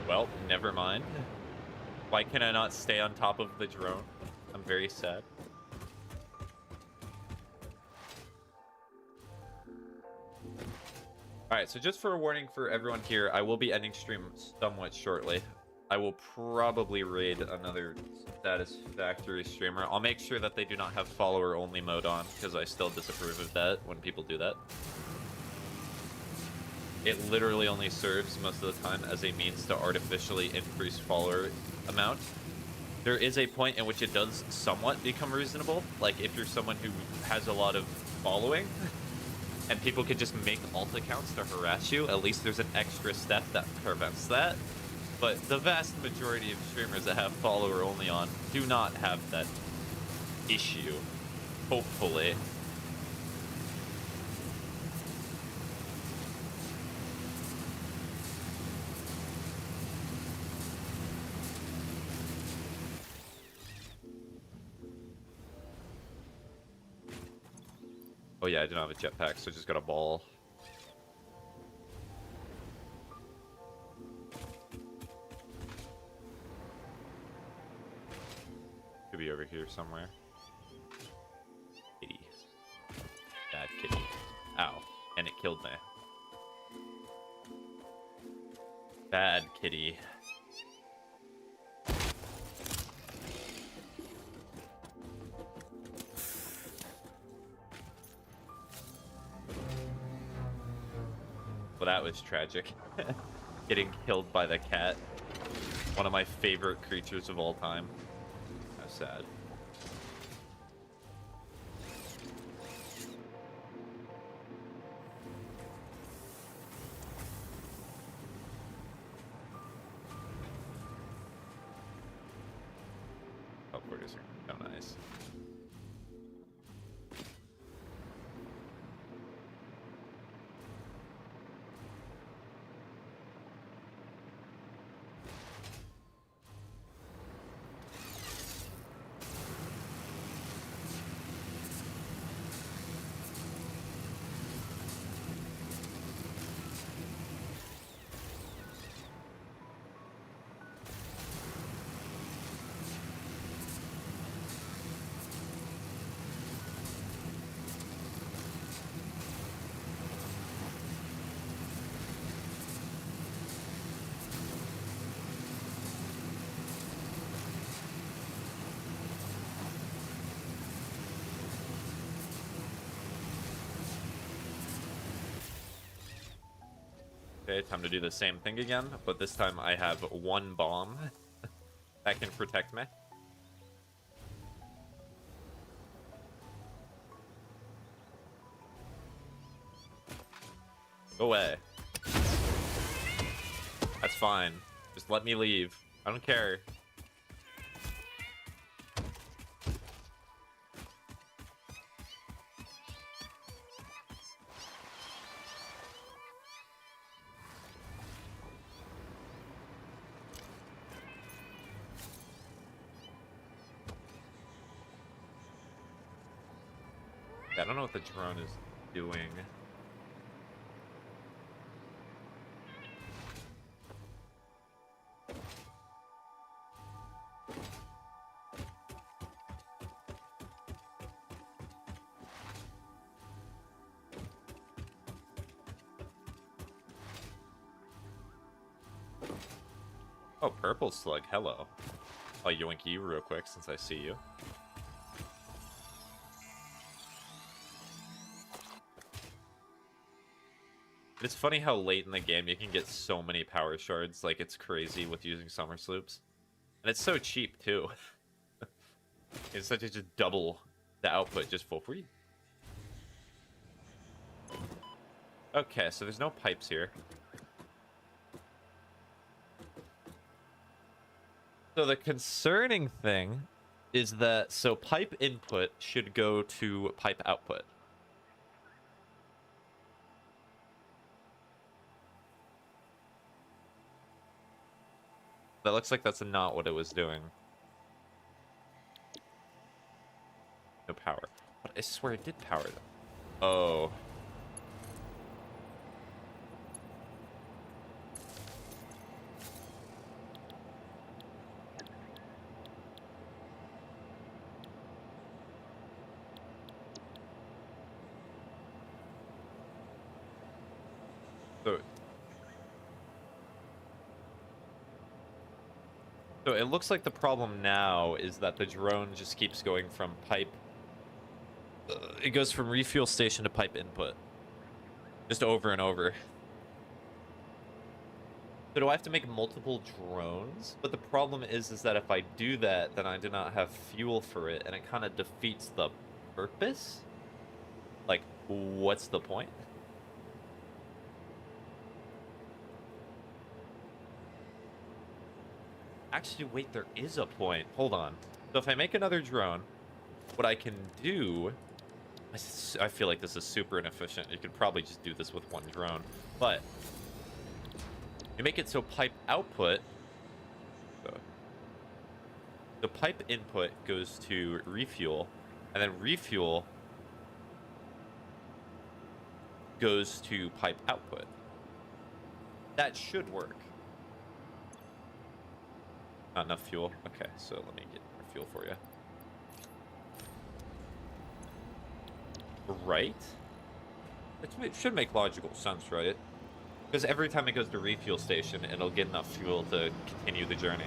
Well, never mind. Why can I not stay on top of the drone? I'm very sad. Alright, so just for a warning for everyone here, I will be ending stream somewhat shortly. I will probably raid another Satisfactory streamer. I'll make sure that they do not have follower-only mode on, because I still disapprove of that when people do that. It literally only serves most of the time as a means to artificially increase follower amount. There is a point in which it does somewhat become reasonable. Like if you're someone who has a lot of following and people can just make alt accounts to harass you, at least there's an extra step that prevents that. But the vast majority of streamers that have follower only on do not have that issue, hopefully. Oh yeah, I didn't have a jetpack, so I just got a ball. Could be over here somewhere. Kitty. Bad kitty. Ow. And it killed me. Bad kitty. Well, that was tragic. Getting killed by the cat. One of my favorite creatures of all time. How sad. Oh, producer. Oh, nice. Okay, time to do the same thing again, but this time I have one bomb that can protect me. Go away. That's fine. Just let me leave. I don't care. I don't know what the drone is doing. Oh, purple slug, hello. I'll yoink you real quick since I see you. It's funny how late in the game you can get so many power shards, like it's crazy with using summer sloops. And it's so cheap too. It's such a just double the output just for free. Okay, so there's no pipes here. So the concerning thing is that, so pipe input should go to pipe output. That looks like that's not what it was doing. No power. But I swear it did power them. Oh. So it looks like the problem now is that the drone just keeps going from pipe. It goes from refuel station to pipe input. Just over and over. So do I have to make multiple drones? But the problem is that if I do that, then I do not have fuel for it, and it kind of defeats the purpose? Like, what's the point? actually, wait, there is a point. Hold on. So if I make another drone, what I can do... I feel like this is super inefficient. You could probably just do this with one drone. But you make it so pipe output... The pipe input goes to refuel, and then refuel goes to pipe output. That should work. Not enough fuel. Okay, so let me get more fuel for you. Right? It should make logical sense, right? Because every time it goes to refuel station, it'll get enough fuel to continue the journey.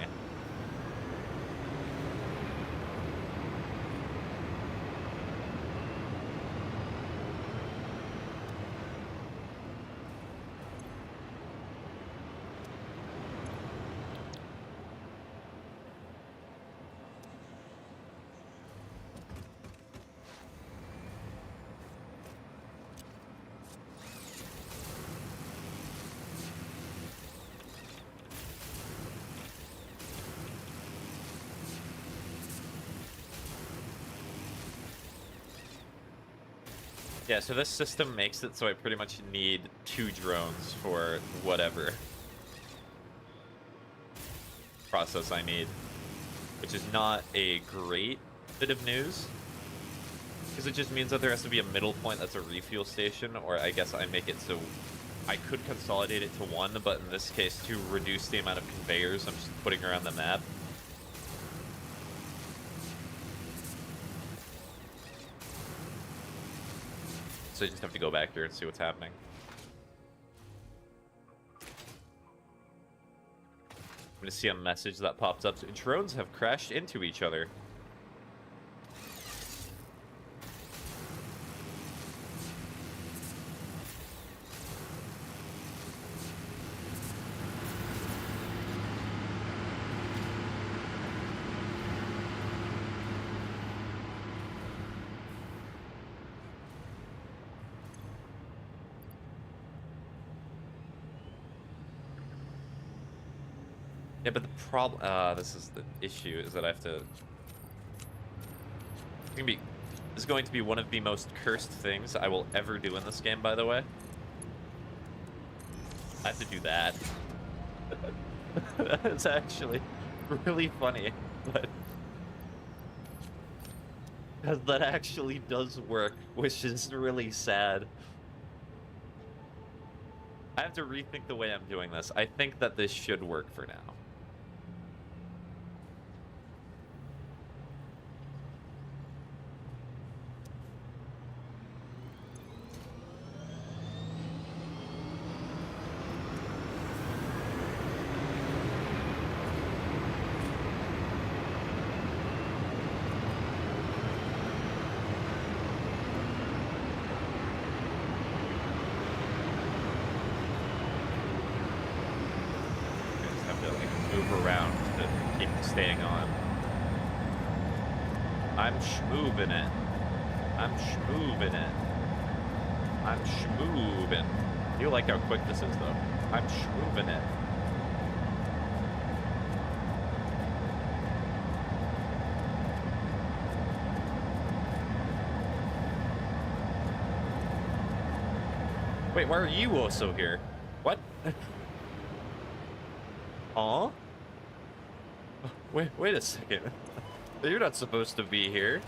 Yeah, so this system makes it so I pretty much need 2 drones for whatever process I need, which is not a great bit of news, because it just means that there has to be a middle point that's a refuel station, or I guess I make it so I could consolidate it to 1, but in this case, to reduce the amount of conveyors I'm just putting around the map. So I just have to go back here and see what's happening. I'm going to see a message that pops up. Drones have crashed into each other. Yeah, but the problem, this is the issue, is that I have to... This is going to be one of the most cursed things I will ever do in this game, by the way. I have to do that. It's actually really funny, but... Because that actually does work, which is really sad. I have to rethink the way I'm doing this. I think that this should work for now. Staying on. I'm schmoovin' it. I'm schmoovin' it. I'm schmoovin'. You like how quick this is, though. I'm schmoovin' it. Wait, why are you also here? What? Huh? Wait a second. You're not supposed to be here.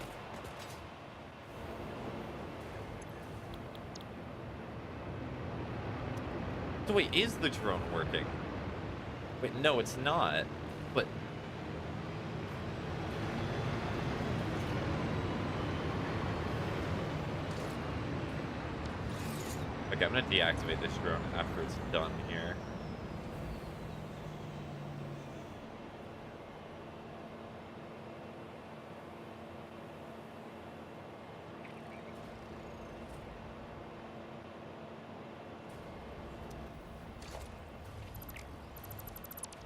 So wait, is the drone working? Wait, no, it's not. But... Okay, I'm gonna deactivate this drone after it's done here.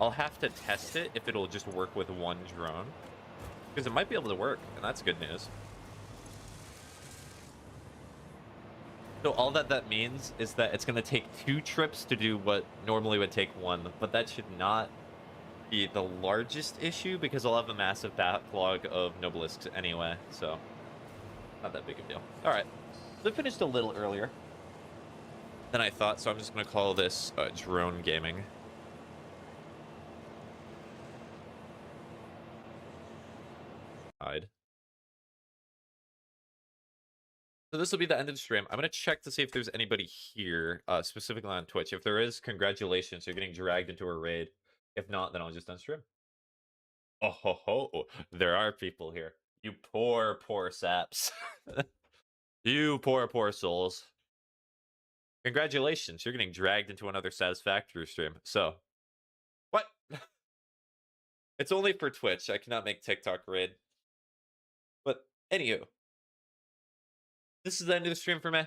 I'll have to test it if it'll just work with one drone. Because it might be able to work, and that's good news. So all that means is that it's going to take 2 trips to do what normally would take 1, but that should not be the largest issue because I'll have a massive backlog of nobelisks anyway, so not that big a deal. All right, so I finished a little earlier than I thought, so I'm just going to call this drone gaming. So this will be the end of the stream. I'm going to check to see if there's anybody here, specifically on Twitch. If there is, congratulations, you're getting dragged into a raid. If not, then I'll just end stream. Oh ho ho, there are people here. You poor, poor saps. You poor, poor souls. Congratulations, you're getting dragged into another Satisfactory stream. So, what? It's only for Twitch. I cannot make TikTok raid. But, anywho. This is the end of the stream for me.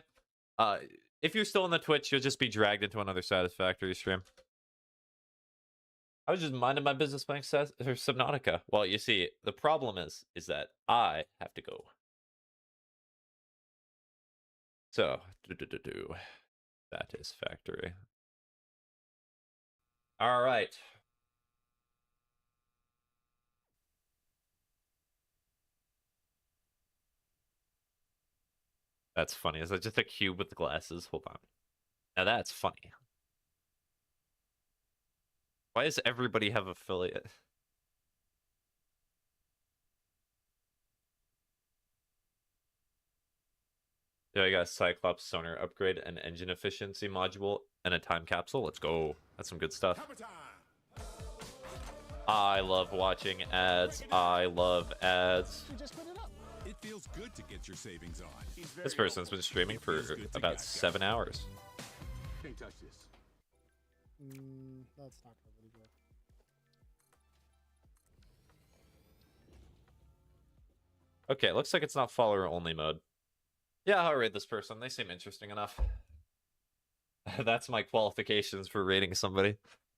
If you're still on the Twitch, you'll just be dragged into another Satisfactory stream. I was just minding my business playing Subnautica. Well, you see, the problem is that I have to go. So, Satisfactory. All right. That's funny. Is that just a cube with glasses? Hold on. Now that's funny. Why does everybody have affiliate? Yeah, I got a Cyclops sonar upgrade, an engine efficiency module, and a time capsule. Let's go. That's some good stuff. I love watching ads. I love ads. It feels good to get your savings on. This person's been streaming for about 7 hours. Can't touch this. That's not really good. Okay, looks like it's not follower only mode. Yeah, I'll rate this person. They seem interesting enough. That's my qualifications for rating somebody.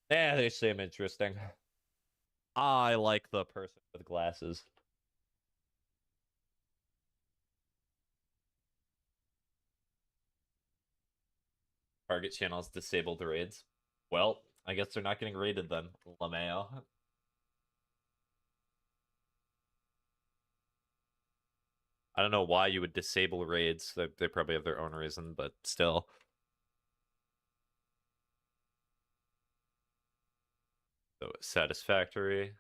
Yeah, they seem interesting. I like the person with glasses. Target channels disabled raids. Well, I guess they're not getting raided then, LaMayo. I don't know why you would disable raids. They probably have their own reason, but still. So, Satisfactory.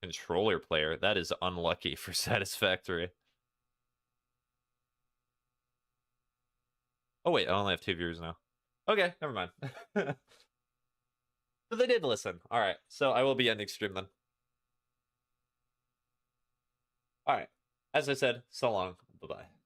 Controller player. That is unlucky for Satisfactory. Oh, wait. I only have 2 viewers now. Okay, never mind. So they did listen. All right. So I will be ending stream then. All right. As I said, so long. Bye-bye.